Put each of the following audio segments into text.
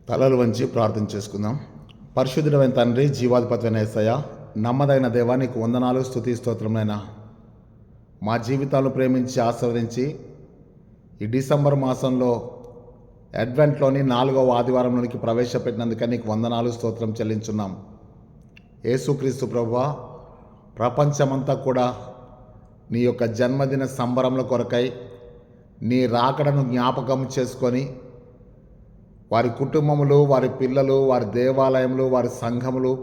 తలలు వంచి ప్రార్థన చేసుకుందాం. పరిశుద్ధుడైన తండ్రి, జీవాధిపతివైన యేసయ్య, నమ్మదైన దేవా, నీకు వందనాలు, స్తుతి స్తోత్రములైన మా జీవితాలను ప్రేమించి ఆశీర్వదించి ఈ డిసెంబర్ మాసంలో అడ్వెంట్లోని 4వ ఆదివారంలోనికి ప్రవేశపెట్టినందుకని నీకు వందనాలు, స్తోత్రం చెల్లించున్నాం. యేసుక్రీస్తు ప్రభువా, ప్రపంచమంతా కూడా నీ యొక్క జన్మదిన సంబరముల కొరకై నీ రాకడను జ్ఞాపకం చేసుకొని వారి కుటుంబములు, వారి పిల్లలు, వారి దేవాలయములు, వారి సంఘములు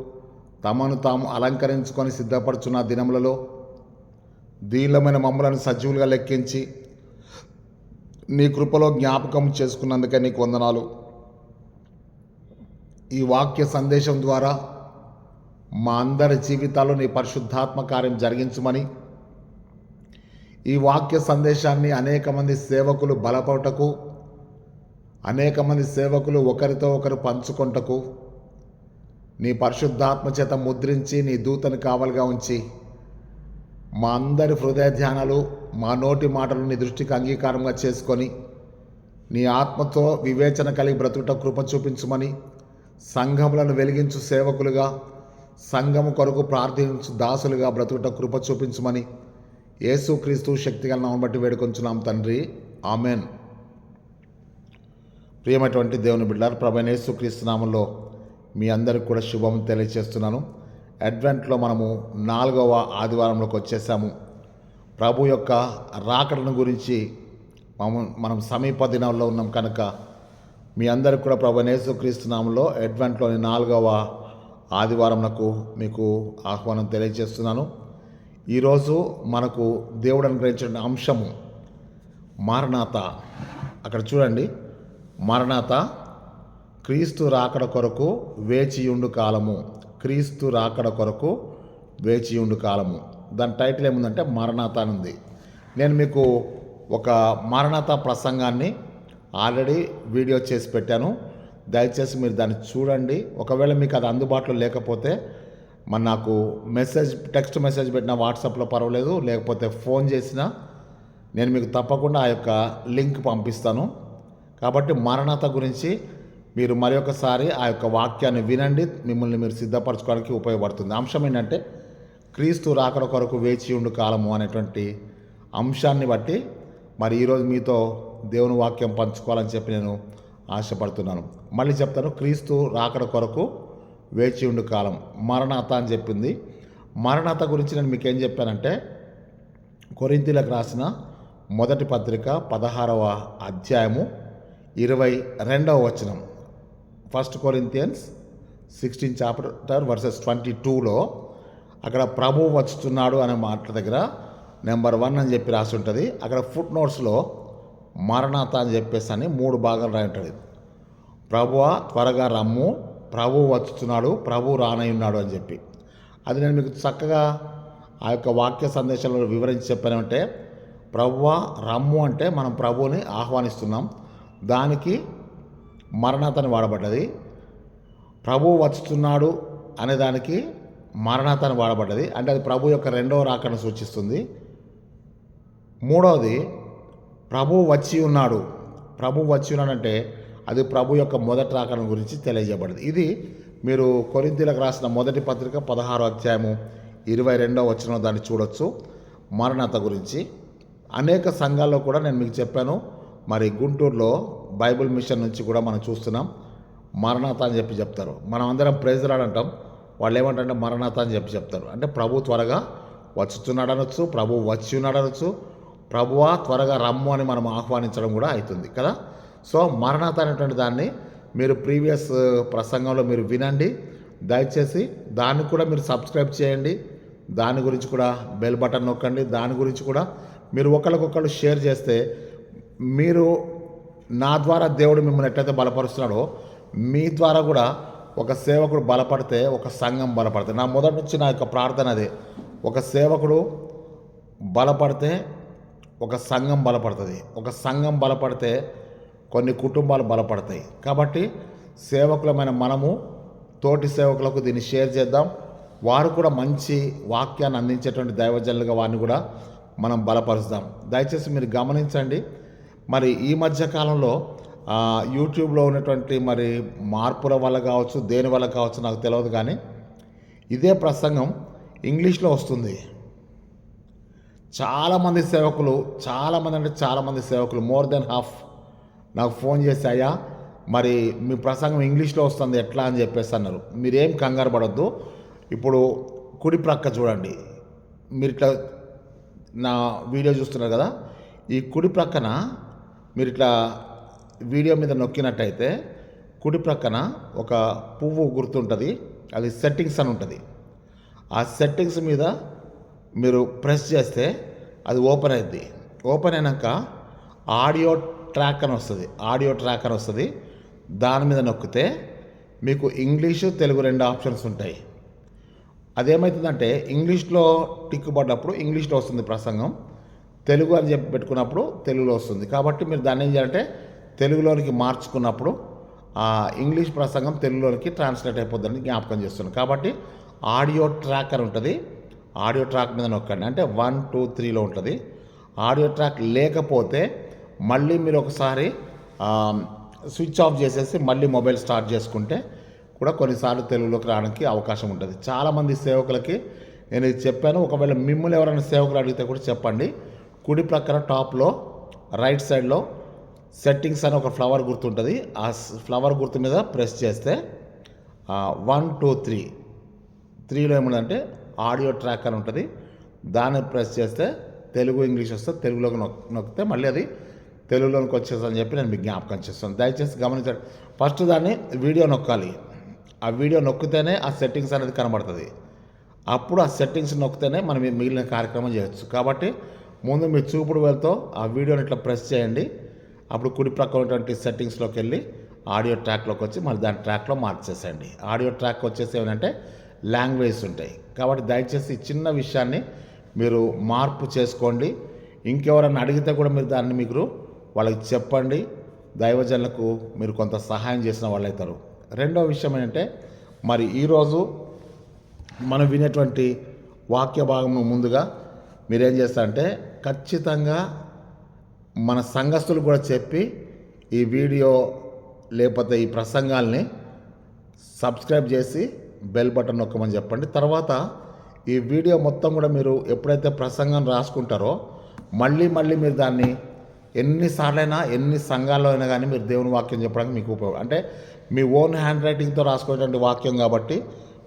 తమను తాము అలంకరించుకొని సిద్ధపడుచున్న దినములలో దీనమైన మమ్మలను సజీవులుగా లెక్కించి నీ కృపలో జ్ఞాపకం చేసుకున్నందుకే నీకు వందనాలు. ఈ వాక్య సందేశం ద్వారా మా అందరి జీవితాల్లో నీ పరిశుద్ధాత్మ కార్యం జరిగించమని, ఈ వాక్య సందేశాన్ని అనేక మంది సేవకులు బలపడటకు, అనేక మంది సేవకులు ఒకరితో ఒకరు పంచుకొంటకు నీ పరిశుద్ధాత్మ చేత ముద్రించి నీ దూతను కావలిగా ఉంచి మా అందరి హృదయ ధ్యానాలు, మా నోటి మాటలు నీ దృష్టికి అంగీకారంగా చేసుకొని నీ ఆత్మతో వివేచన కలిగి బ్రతుకుట కృప చూపించమని, సంఘములను వెలిగించు సేవకులుగా, సంఘము కొరకు ప్రార్థించు దాసులుగా బ్రతుకుట కృప చూపించమని యేసుక్రీస్తు శక్తిగల నామమును బట్టి వేడుకొంచున్నాం తండ్రి, ఆమెన్. ప్రియమైనటువంటి దేవుని బిడ్డలారా, ప్రభువైన యేసుక్రీస్తు నామములో మీ అందరికి కూడా శుభం తెలియజేస్తున్నాను. అడ్వెంట్లో మనము 4వ ఆదివారంలోకి వచ్చేసాము. ప్రభు యొక్క రాకడను గురించి మనం సమీప దినాల్లో ఉన్నాం కనుక మీ అందరికి కూడా ప్రభువైన యేసుక్రీస్తు నామములో అడ్వెంట్లోని 4వ ఆదివారంకు మీకు ఆహ్వానం తెలియజేస్తున్నాను. ఈరోజు మనకు దేవుడు అనుగ్రహించిన అంశము మారనాత. అక్కడ చూడండి, మరణాత, క్రీస్తు రాకడ కొరకు వేచియుండు కాలము. క్రీస్తు రాకడ కొరకు వేచియుండు కాలము. దాని టైటిల్ ఏముందంటే మరణాత అని ఉంది. నేను మీకు ఒక మరణాత ప్రసంగాన్ని ఆల్రెడీ వీడియో చేసి పెట్టాను. దయచేసి మీరు దాన్ని చూడండి. ఒకవేళ మీకు అది అందుబాటులో లేకపోతే నాకు టెక్స్ట్ మెసేజ్ పెట్టినా వాట్సాప్లో పర్వాలేదు, లేకపోతే ఫోన్ చేసినా నేను మీకు తప్పకుండా ఆ యొక్క లింక్ పంపిస్తాను. కాబట్టి మరణాత గురించి మీరు మరి ఒకసారి ఆ యొక్క వాక్యాన్ని వినండి, మిమ్మల్ని మీరు సిద్ధపరచుకోవడానికి ఉపయోగపడుతుంది. అంశం ఏంటంటే క్రీస్తు రాకడ కొరకు వేచి ఉండు కాలము అనేటువంటి అంశాన్ని బట్టి మరి ఈరోజు మీతో దేవుని వాక్యం పంచుకోవాలని చెప్పి నేను ఆశపడుతున్నాను. మళ్ళీ చెప్తాను, క్రీస్తు రాకడ కొరకు వేచి ఉండు కాలం, మరణాత అని చెప్పింది. మరణాత గురించి నేను మీకు ఏం చెప్పానంటే, కొరింథీయులకు రాసిన మొదటి పత్రిక 16వ అధ్యాయము 22వ వచనం, 1 Corinthians 16 చాప్టర్ వర్సెస్ 22లో అక్కడ ప్రభువు వచ్చుతున్నాడు అనే మాట దగ్గర నెంబర్ 1 అని చెప్పి రాసి ఉంటుంది. అక్కడ ఫుట్ నోట్స్లో మరణాత అని చెప్పేసి అని 3 భాగాలు రాయి ఉంటుంది. ప్రభువా త్వరగా రమ్ము, ప్రభువు వచ్చుతున్నాడు, ప్రభువు రానయ్యున్నాడు అని చెప్పి. అది నేను మీకు చక్కగా ఆ యొక్క వాక్య సందేశంలో వివరించి చెప్పానంటే, ప్రభువా రమ్ము అంటే మనం ప్రభువుని ఆహ్వానిస్తున్నాం, దానికి మరణాతని వాడబడ్డది. ప్రభువు వచ్చుతున్నాడు అనే దానికి మరణాతని వాడబడ్డది. అంటే అది ప్రభు యొక్క 2వ రాకడను సూచిస్తుంది. మూడవది ప్రభువు వచ్చి ఉన్నాడు. ప్రభువు వచ్చి ఉన్నాడంటే అది ప్రభు యొక్క మొదటి రాకడను గురించి తెలియజేయబడింది. ఇది మీరు కొరింథీయులకు రాసిన మొదటి పత్రిక 16వ అధ్యాయము 22వ వచనం దాన్ని చూడొచ్చు. మరణాత గురించి అనేక సంఘాల్లో కూడా నేను మీకు చెప్పాను. మరి గుంటూరులో బైబిల్ మిషన్ నుంచి కూడా మనం చూస్తున్నాం. మరణాత అని చెప్పి చెప్తారు. మనం అందరం ప్రైజ్ లార్డ్ అంటాం, వాళ్ళు ఏమంటారంటే మరణాత అని చెప్పి చెప్తారు. అంటే ప్రభు త్వరగా వచ్చుతున్నాడు అనొచ్చు, ప్రభు వచ్చి ఉన్నాడు అనొచ్చు, ప్రభువా త్వరగా రమ్ము అని మనం ఆహ్వానించడం కూడా అవుతుంది కదా. సో మరణాత అనేటువంటి దాన్ని మీరు ప్రీవియస్ ప్రసంగంలో మీరు వినండి. దయచేసి దాన్ని కూడా మీరు సబ్స్క్రైబ్ చేయండి. దాని గురించి కూడా బెల్ బటన్ నొక్కండి. దాని గురించి కూడా మీరు ఒకరికొకరు షేర్ చేస్తే, మీరు నా ద్వారా దేవుడు మిమ్మల్ని ఎట్లయితే బలపరుస్తున్నాడో మీ ద్వారా కూడా ఒక సేవకుడు బలపడితే ఒక సంఘం బలపడుతుంది. నా మొదటి నుంచి నా యొక్క ప్రార్థన అదే, ఒక సేవకుడు బలపడితే ఒక సంఘం బలపడుతుంది, ఒక సంఘం బలపడితే కొన్ని కుటుంబాలు బలపడతాయి. కాబట్టి సేవకులమైన మనము తోటి సేవకులకు దీన్ని షేర్ చేద్దాం. వారు కూడా మంచి వాక్యాన్ని అందించేటువంటి దైవజనులుగా వారిని కూడా మనం బలపరుస్తాం. దయచేసి మీరు గమనించండి. మరి ఈ మధ్య కాలంలో యూట్యూబ్లో ఉన్నటువంటి మరి మార్పుల వల్ల కావచ్చు, దేని వల్ల కావచ్చు నాకు తెలియదు, కానీ ఇదే ప్రసంగం ఇంగ్లీష్లో వస్తుంది. చాలామంది సేవకులు మోర్ దెన్ హాఫ్ నాకు ఫోన్ చేసి, అయ్యా మరి మీ ప్రసంగం ఇంగ్లీష్లో వస్తుంది ఎట్లా అని చెప్పేసి అన్నారు. మీరేం కంగారు పడొద్దు. ఇప్పుడు కుడి ప్రక్క చూడండి, మీరు ఇట్లా నా వీడియో చూస్తున్నారు కదా, ఈ కుడి ప్రక్కన మీరు ఇట్లా వీడియో మీద నొక్కినట్టయితే కుడి ప్రక్కన ఒక పువ్వు గుర్తుంటుంది, అది సెట్టింగ్స్ అని ఉంటుంది. ఆ సెట్టింగ్స్ మీద మీరు ప్రెస్ చేస్తే అది ఓపెన్ అవుద్ది. ఓపెన్ అయినాక ఆడియో ట్రాక్ అని వస్తుంది. దాని మీద నొక్కితే మీకు ఇంగ్లీషు, తెలుగు 2 ఆప్షన్స్ ఉంటాయి. అదేమవుతుందంటే ఇంగ్లీష్లో టిక్ పడ్డప్పుడు ఇంగ్లీష్లో వస్తుంది ప్రసంగం, తెలుగు అని చెప్పి పెట్టుకున్నప్పుడు తెలుగులో వస్తుంది. కాబట్టి మీరు దాన్ని ఏం చేయాలంటే తెలుగులోనికి మార్చుకున్నప్పుడు ఆ ఇంగ్లీష్ ప్రసంగం తెలుగులోనికి ట్రాన్స్లేట్ అయిపోద్దని జ్ఞాపకం చేస్తున్నాను. కాబట్టి ఆడియో ట్రాక్ అని ఉంటుంది, ఆడియో ట్రాక్ మీద నొక్కండి. అంటే 1, 2, 3లో ఉంటుంది. ఆడియో ట్రాక్ లేకపోతే మళ్ళీ మీరు ఒకసారి స్విచ్ ఆఫ్ చేసేసి మళ్ళీ మొబైల్ స్టార్ట్ చేసుకుంటే కూడా కొన్నిసార్లు తెలుగులోకి రావడానికి అవకాశం ఉంటుంది. చాలామంది సేవకులకి నేను ఇది చెప్పాను. ఒకవేళ మిమ్మల్ని ఎవరైనా సేవకులు అడిగితే కూడా చెప్పండి. కుడి ప్రక్కన టాప్లో రైట్ సైడ్లో సెట్టింగ్స్ అని ఒక ఫ్లవర్ గుర్తుంటుంది. ఆ ఫ్లవర్ గుర్తు మీద ప్రెస్ చేస్తే 1, 2, 3లో ఏముందంటే ఆడియో ట్రాక్ అని ఉంటుంది. దాన్ని ప్రెస్ చేస్తే తెలుగు, ఇంగ్లీష్ వస్తే తెలుగులోకి నొక్కితే మళ్ళీ అది తెలుగులోకి వచ్చేసని చెప్పి నేను మీకు జ్ఞాపకం చేస్తాను. దయచేసి గమనించండి. ఫస్ట్ దాన్ని వీడియో నొక్కాలి. ఆ వీడియో నొక్కితేనే ఆ సెట్టింగ్స్ అనేది కనబడుతుంది. అప్పుడు ఆ సెట్టింగ్స్ నొక్కితేనే మనం మిగిలిన కార్యక్రమం చేయొచ్చు. కాబట్టి ముందు మీ చూపుడు వేలుతో ఆ వీడియోని ఇట్లా ప్రెస్ చేయండి. అప్పుడు కుడి ప్రక్క ఉన్నటువంటి సెట్టింగ్స్లోకి వెళ్ళి ఆడియో ట్రాక్లోకి వచ్చి మరి దాని ట్రాక్లో మార్చేసేయండి. ఆడియో ట్రాక్ వచ్చేసి ఏమంటే లాంగ్వేజ్ ఉంటాయి. కాబట్టి దయచేసి ఈ చిన్న విషయాన్ని మీరు మార్పు చేసుకోండి. ఇంకెవరన్నా అడిగితే కూడా మీరు దాన్ని మీరు వాళ్ళకి చెప్పండి. దైవజనులకు మీరు కొంత సహాయం చేసిన వాళ్ళు అవుతారు. రెండో విషయం ఏంటంటే మరి ఈరోజు మనం వినేటువంటి వాక్య భాగము ముందుగా మీరేం చేస్తారంటే ఖచ్చితంగా మన సంఘస్థులు కూడా చెప్పి ఈ వీడియో లేకపోతే ఈ ప్రసంగాల్ని సబ్స్క్రైబ్ చేసి బెల్ బటన్ నొక్కమని చెప్పండి. తర్వాత ఈ వీడియో మొత్తం కూడా మీరు ఎప్పుడైతే ప్రసంగం రాసుకుంటారో మళ్ళీ మీరు దాన్ని ఎన్నిసార్లైనా ఎన్ని సంఘాల్లో అయినా కానీ మీరు దేవుని వాక్యం చెప్పడానికి మీకు ఉపయోగం. అంటే మీ ఓన్ హ్యాండ్ రైటింగ్తో రాసుకునేటువంటి వాక్యం కాబట్టి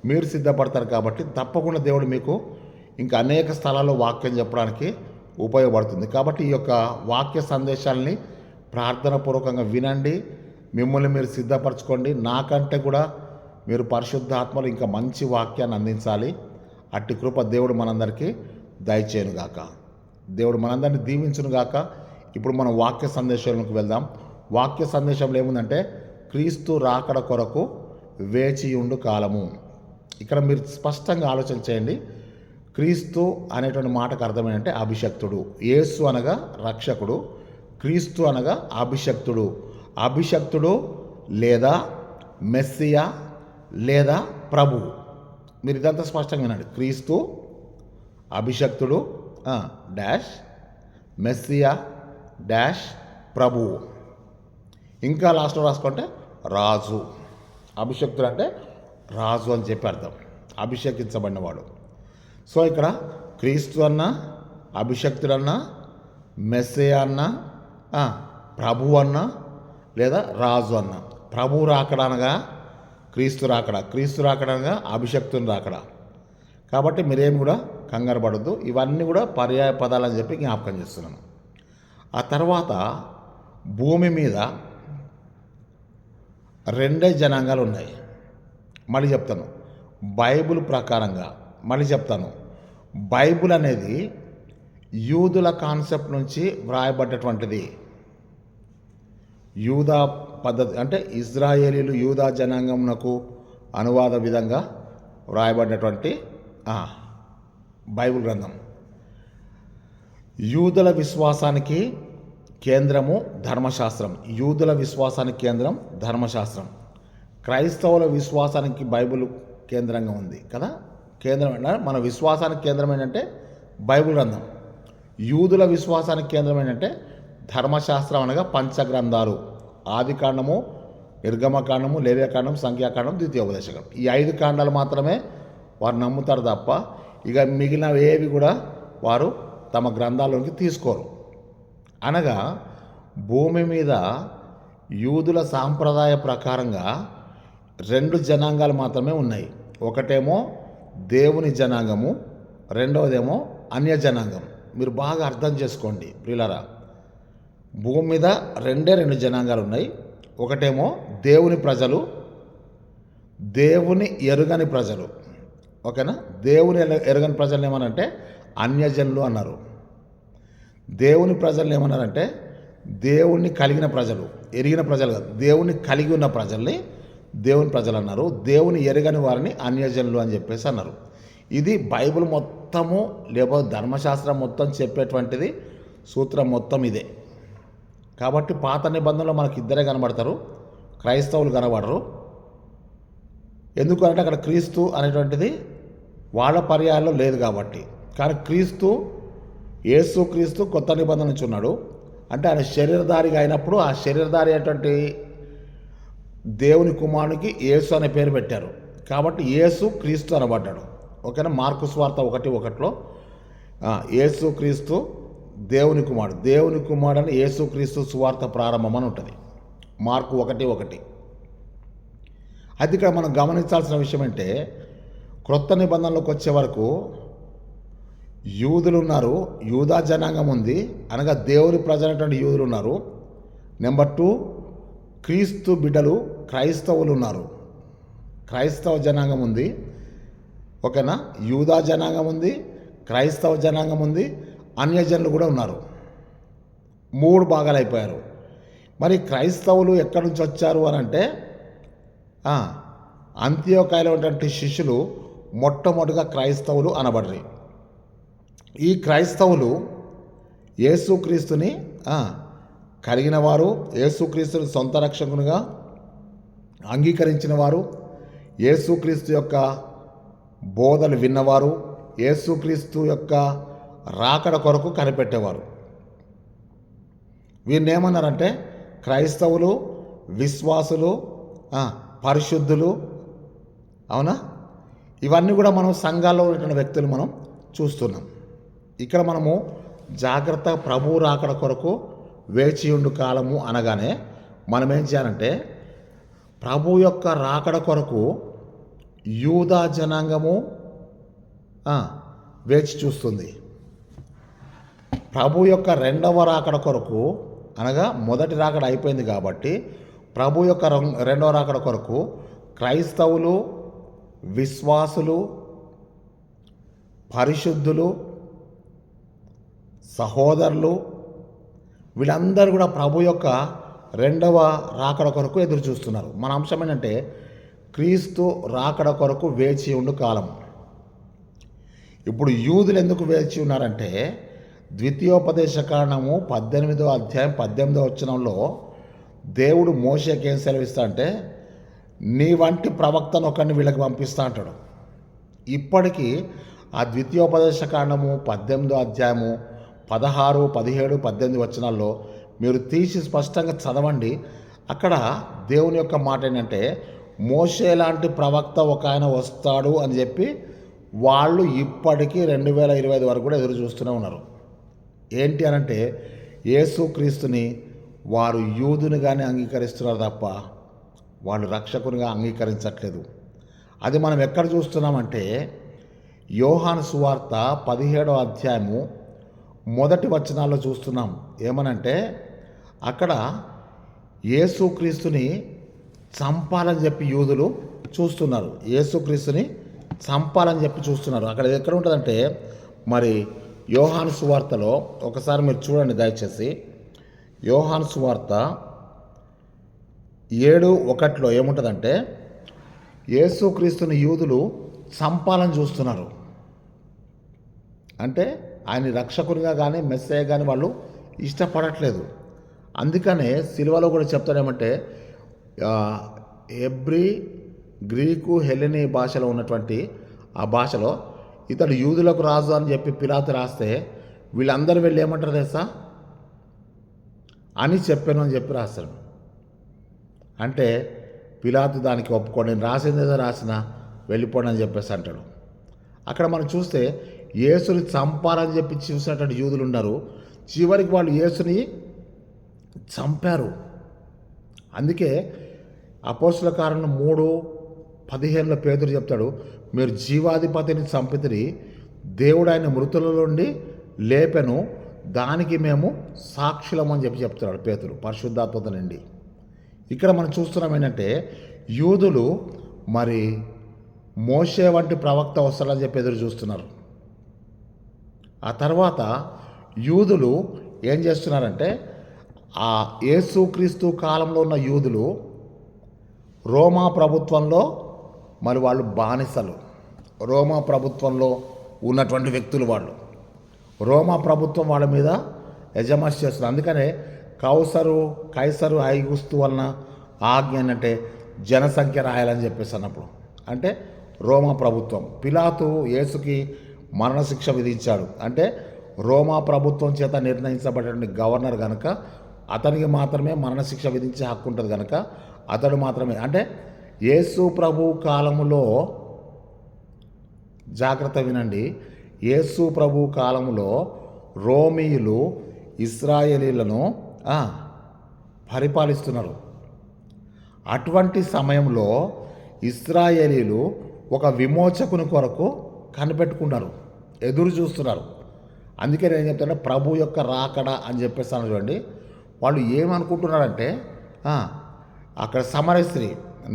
మీరు సిద్ధపడతారు. కాబట్టి తప్పకుండా దేవుడు మీకు ఇంకా అనేక స్థలాల్లో వాక్యం చెప్పడానికి ఉపయోగపడుతుంది. కాబట్టి ఈ యొక్క వాక్య సందేశాలని ప్రార్థనాపూర్వకంగా వినండి, మిమ్మల్ని మీరు సిద్ధపరచుకోండి. నాకంటే కూడా మీరు పరిశుద్ధాత్మలు ఇంకా మంచి వాక్యాన్ని అందించాలి. అట్టి కృప దేవుడు మనందరికీ దయచేయునుగాక. దేవుడు మనందరినీ దీవించునుగాక. ఇప్పుడు మనం వాక్య సందేశాలకు వెళ్దాం. వాక్య సందేశంలో ఏముందంటే క్రీస్తు రాకడ కొరకు వేచియుండు కాలము. ఇక్కడ మీరు స్పష్టంగా ఆలోచన చేయండి. క్రీస్తు అనేటువంటి మాటకు అర్థమేంటంటే అభిషక్తుడు. యేసు అనగా రక్షకుడు, క్రీస్తు అనగా అభిషక్తుడు. అభిషక్తుడు లేదా మెస్సియా లేదా ప్రభువు. మీరు ఇదంతా స్పష్టంగా వినండి. క్రీస్తు, అభిషక్తుడు డాష్, మెస్సియా డాష్, ప్రభువు. ఇంకా లాస్ట్లో రాసుకుంటే రాజు. అభిషక్తుడు అంటే రాజు అని చెప్పి అర్థం, అభిషేకించబడినవాడు. సో ఇక్కడ క్రీస్తు అన్న, అభిషక్తుడన్నా, మెస్సియా అన్న, ప్రభువు అన్న లేదా రాజు అన్న. ప్రభువు రాకడనగా క్రీస్తు రాకడ, క్రీస్తు రాకడనగా అభిషక్తుని రాకడ. కాబట్టి మీరేమి కూడా కంగారు పడద్దు. ఇవన్నీ కూడా పర్యాయ పదాలని చెప్పి జ్ఞాపకం చేస్తున్నాను. ఆ తర్వాత భూమి మీద 2 జనాంగాలు ఉన్నాయి. మళ్ళీ చెప్తాను, బైబిల్ ప్రకారంగా మళ్ళీ చెప్తాను. బైబిల్ అనేది యూదుల కాన్సెప్ట్ నుంచి వ్రాయబడ్డటువంటిది. యూదా పద్ధతి అంటే ఇజ్రాయేలీలు యూదా జనాంగమునకు అనువాద విధంగా వ్రాయబడినటువంటి బైబిల్ గ్రంథం. యూదుల విశ్వాసానికి కేంద్రము ధర్మశాస్త్రం. యూదుల విశ్వాసానికి కేంద్రం ధర్మశాస్త్రం. క్రైస్తవుల విశ్వాసానికి బైబిల్ కేంద్రంగా ఉంది కదా. కేంద్రం మన విశ్వాసానికి కేంద్రం ఏంటంటే బైబిల్ గ్రంథం. యూదుల విశ్వాసానికి కేంద్రం ఏంటంటే ధర్మశాస్త్రం అనగా పంచగ్రంథాలు ఆది కాండము, నిర్గమకాండము, లేవ్యకాండం, సంఖ్యాకాండం, ద్వితీయోపదేశకాండం. ఈ 5 కాండాలు మాత్రమే వారు నమ్ముతారు తప్ప ఇక మిగిలినవి ఏవి కూడా వారు తమ గ్రంథాల్లోకి తీసుకోరు. అనగా భూమి మీద యూదుల సాంప్రదాయ ప్రకారంగా 2 జనాంగాలు మాత్రమే ఉన్నాయి. ఒకటేమో దేవుని జనాంగము, రెండవదేమో అన్య జనాంగం. మీరు బాగా అర్థం చేసుకోండి ప్రియులారా. భూమి మీద 2 జనాంగాలు ఉన్నాయి. ఒకటేమో దేవుని ప్రజలు, దేవుని ఎరుగని ప్రజలు. ఓకేనా? దేవుని ఎరుగని ప్రజలు ఏమనంటే అన్యజనులు అన్నారు. దేవుని ప్రజలు ఏమన్నారంటే దేవుణ్ణి కలిగిన ప్రజలు, ఎరిగిన ప్రజలు కాదు, దేవుణ్ణి కలిగి ఉన్న ప్రజల్ని దేవుని ప్రజలు అన్నారు. దేవుని ఎరగని వారిని అన్యజనులు అని చెప్పేసి అన్నారు. ఇది బైబిల్ మొత్తము లేకపోతే ధర్మశాస్త్రం మొత్తం చెప్పేటువంటిది, సూత్రం మొత్తం ఇదే. కాబట్టి పాత నిబంధనలో మనకి ఇద్దరే కనబడతారు, క్రైస్తవులు కనబడరు. ఎందుకంటే అక్కడ క్రీస్తు అనేటువంటిది వాళ్ళ పర్యాయంలో లేదు కాబట్టి. కానీ యేసు క్రీస్తు కొత్త నిబంధన నుంచి ఉన్నాడు. అంటే ఆయన శరీరధారిగా అయినప్పుడు ఆ శరీరధారి అయినటువంటి దేవుని కుమారునికి యేసు అనే పేరు పెట్టారు. కాబట్టి యేసు క్రీస్తు అనబడ్డాడు. ఓకేనా? మార్కు సువార్త 1:1 యేసు క్రీస్తు దేవుని కుమారుడు, దేవుని కుమారుడు అని యేసు క్రీస్తు సువార్త ప్రారంభం అని ఉంటుంది, మార్కు 1:1. అది ఇక్కడ మనం గమనించాల్సిన విషయం అంటే క్రొత్త నిబంధనలోకి వచ్చే వరకు యూదులు ఉన్నారు, యూదా జనాంగం ఉంది, అనగా దేవుని ప్రజలైనటువంటి యూదులు ఉన్నారు. నెంబర్ 2 క్రీస్తు బిడ్డలు క్రైస్తవులు ఉన్నారు, క్రైస్తవ జనాంగం ఉంది. ఓకేనా? యూదా జనాంగం ఉంది, క్రైస్తవ జనాంగం ఉంది, అన్యజనులు కూడా ఉన్నారు. 3 భాగాలు అయిపోయారు. మరి క్రైస్తవులు ఎక్కడి నుంచి వచ్చారు అని అంటే అంత్యోకాయలో ఉన్నటువంటి శిష్యులు మొట్టమొదటిగా క్రైస్తవులు అనబడ్డారు. ఈ క్రైస్తవులు యేసుక్రీస్తుని కలిగిన వారు, యేసుక్రీస్తుని సొంత రక్షకునిగా అంగీకరించిన వారు, యేసుక్రీస్తు యొక్క బోధలు విన్నవారు, యేసుక్రీస్తు యొక్క రాకడ కొరకు కనిపెట్టేవారు. వీరిని ఏమన్నారంటే క్రైస్తవులు, విశ్వాసులు, పరిశుద్ధులు. అవునా? ఇవన్నీ కూడా మనం సంఘాల్లో ఉన్నటువంటి వ్యక్తులు మనం చూస్తున్నాం. ఇక్కడ మనము జాగ్రత్త ప్రభు రాకడ కొరకు వేచి ఉండు కాలము అనగానే మనం ఏం చేయాలంటే ప్రభు యొక్క రాకడ కొరకు యూదా జనాంగము వేచి చూస్తుంది. ప్రభు యొక్క 2వ రాకడ కొరకు, అనగా మొదటి రాకడ అయిపోయింది కాబట్టి ప్రభు యొక్క 2వ రాకడ కొరకు క్రైస్తవులు, విశ్వాసులు, పరిశుద్ధులు, సహోదరులు వీళ్ళందరూ కూడా ప్రభు యొక్క 2వ రాకడ కొరకు ఎదురు చూస్తున్నారు. మన అంశం ఏంటంటే క్రీస్తు రాకడ కొరకు వేచి ఉండు కాలం. ఇప్పుడు యూదులు ఎందుకు వేచి ఉన్నారంటే ద్వితీయోపదేశకాండము 18వ అధ్యాయం 18వ వచనంలో దేవుడు మోషేకి ఏం సెలవిస్తా అంటే నీ వంటి ప్రవక్తను ఒకరిని వీళ్ళకి పంపిస్తా అంటాడు. ఇప్పటికీ ఆ ద్వితీయోపదేశకాండము 18వ అధ్యాయము 16, 17, 18 వచనాల్లో మీరు తీసి స్పష్టంగా చదవండి. అక్కడ దేవుని యొక్క మాట ఏంటంటే మోషే లాంటి ప్రవక్త ఒక ఆయన వస్తాడు అని చెప్పి వాళ్ళు ఇప్పటికీ 2025 వరకు కూడా ఎదురు చూస్తూనే ఉన్నారు. ఏంటి అనంటే యేసుక్రీస్తుని వారు యూదునిగానే అంగీకరిస్తున్నారు తప్ప వాళ్ళు రక్షకునిగా అంగీకరించట్లేదు. అది మనం ఎక్కడ చూస్తున్నామంటే యోహాను సువార్త 17వ అధ్యాయము 1 వచనాల్లో చూస్తున్నాం. ఏమనంటే అక్కడ యేసుక్రీస్తుని చంపాలని చెప్పి యూదులు చూస్తున్నారు, యేసుక్రీస్తుని చంపాలని చెప్పి చూస్తున్నారు. అక్కడ ఎక్కడ ఉంటుందంటే మరి యోహాను సువార్తలో ఒకసారి మీరు చూడండి దయచేసి. యోహాను సువార్త 7:1 ఏముంటుందంటే యేసుక్రీస్తుని యూదులు చంపాలని చూస్తున్నారు. అంటే ఆయన రక్షకునిగా కానీ మెస్సయ్య కానీ వాళ్ళు ఇష్టపడట్లేదు. అందుకనే సిలువలో కూడా చెప్తాడేమంటే ఎబ్రీ, గ్రీకు, హెలెనీ భాషలో ఉన్నటువంటి ఆ భాషలో ఇతడు యూదులకు రాజు అని చెప్పి పిలాతు రాస్తే వీళ్ళందరూ వెళ్ళి ఏమంటారు తెలుసా అని చెప్పాను అని చెప్పి రాస్తాడు. అంటే పిలాతు దానికి ఒప్పుకోండి, నేను రాసింది ఏదో రాసిన, వెళ్ళిపోండి అని చెప్పేసి అంటాడు. అక్కడ మనం చూస్తే యేసుని చంపాలని చెప్పి చూసినటువంటి యూదులు ఉన్నారు. చివరికి వాళ్ళు యేసుని చంపారు. అందుకే అపోస్తుల కార్యం 3:15 పేతురు చెప్తాడు, మీరు జీవాధిపతిని చంపితిరి, దేవుడు ఆయన మృతుల నుండి లేపెను, దానికి మేము సాక్షులం అని చెప్పి చెప్తున్నాడు పేతురు పరిశుద్ధాత్మత నుండి. ఇక్కడ మనం చూస్తున్నాం ఏంటంటే యూదులు మరి మోషే వంటి ప్రవక్త వస్తాడని చెప్పి ఎదురు చూస్తున్నారు. ఆ తర్వాత యూదులు ఏం చేస్తున్నారంటే ఆ యేసుక్రీస్తు కాలంలో ఉన్న యూదులు రోమా ప్రభుత్వంలో మరి వాళ్ళు బానిసలు. రోమా ప్రభుత్వంలో ఉన్నటువంటి వ్యక్తులు వాళ్ళు. రోమా ప్రభుత్వం వాళ్ళ మీద యజమాని చేస్తున్నారు. అందుకనే కైసరు ఐగుస్తు వలన ఆజ్ఞ అంటే జనసంఖ్య రాయాలని చెప్పేసి అన్నప్పుడు అంటే రోమా ప్రభుత్వం. పిలాతు యేసుకి మరణశిక్ష విధించాడు. అంటే రోమా ప్రభుత్వం చేత నిర్ణయించబడినటువంటి గవర్నర్ కనుక అతనికి మాత్రమే మరణశిక్ష విధించే హక్కు ఉంటుంది కనుక అతడు మాత్రమే. అంటే యేసు ప్రభు కాలములో, జాగ్రత్త వినండి, యేసు ప్రభు కాలములో రోమీయులు ఇశ్రాయేలీలను పరిపాలిస్తున్నారు. అటువంటి సమయంలో ఇశ్రాయేలీలు ఒక విమోచకుని కొరకు కనిపెట్టుకున్నారు, ఎదురు చూస్తున్నారు. అందుకే నేను చెప్తాను ప్రభు యొక్క రాకడ అని చెప్పేస్తాను చూడండి. వాళ్ళు ఏమనుకుంటున్నారంటే అక్కడ సమరయ స్త్రీ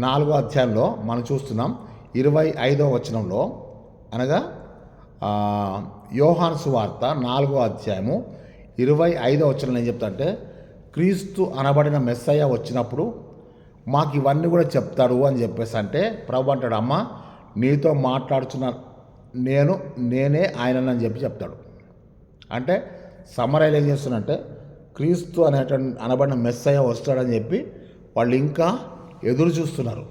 4వ అధ్యాయంలో మనం చూస్తున్నాం 25వ వచనంలో, అనగా యోహాను సువార్త 4వ అధ్యాయము 25వ వచనంలో ఏం చెప్తా అంటే క్రీస్తు అనబడిన మెస్సయ్య వచ్చినప్పుడు మాకు ఇవన్నీ కూడా చెప్తాడు అని చెప్పేసి అంటే ప్రభు అంటాడు, అమ్మ నీతో మాట్లాడుతున్న నేనే ఆయనని చెప్పి చెప్తాడు. అంటే సమరయ్యలు ఏం చేస్తున్నారంటే క్రీస్తు అనబడిన మెస్సయ్య వస్తాడని చెప్పి వాళ్ళు ఇంకా ఎదురు చూస్తున్నారు.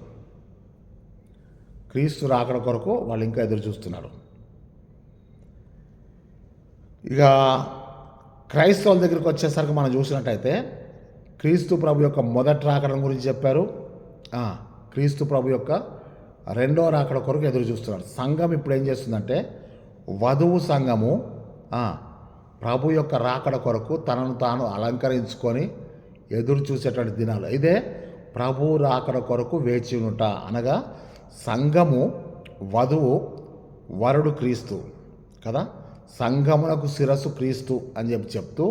క్రీస్తు రాకడ కొరకు వాళ్ళు ఇంకా ఎదురు చూస్తున్నారు. ఇక క్రైస్తవుల దగ్గరికి వచ్చేసరికి మనం చూసినట్టయితే క్రీస్తు ప్రభు యొక్క మొదటి రాకడ గురించి చెప్పారు. క్రీస్తు ప్రభు యొక్క రెండో రాకడ కొరకు ఎదురు చూస్తున్నారు. సంఘం ఇప్పుడు ఏం చేస్తుందంటే వధువు సంఘము ప్రభు యొక్క రాకడ కొరకు తనను తాను అలంకరించుకొని ఎదురు చూసేటువంటి దినాలు. ఇదే ప్రభు రాకడ కొరకు వేచి ఉంట. అనగా సంఘము వధువు, వరుడు క్రీస్తు కదా. సంఘమునకు శిరస్సు క్రీస్తు అని చెప్తూ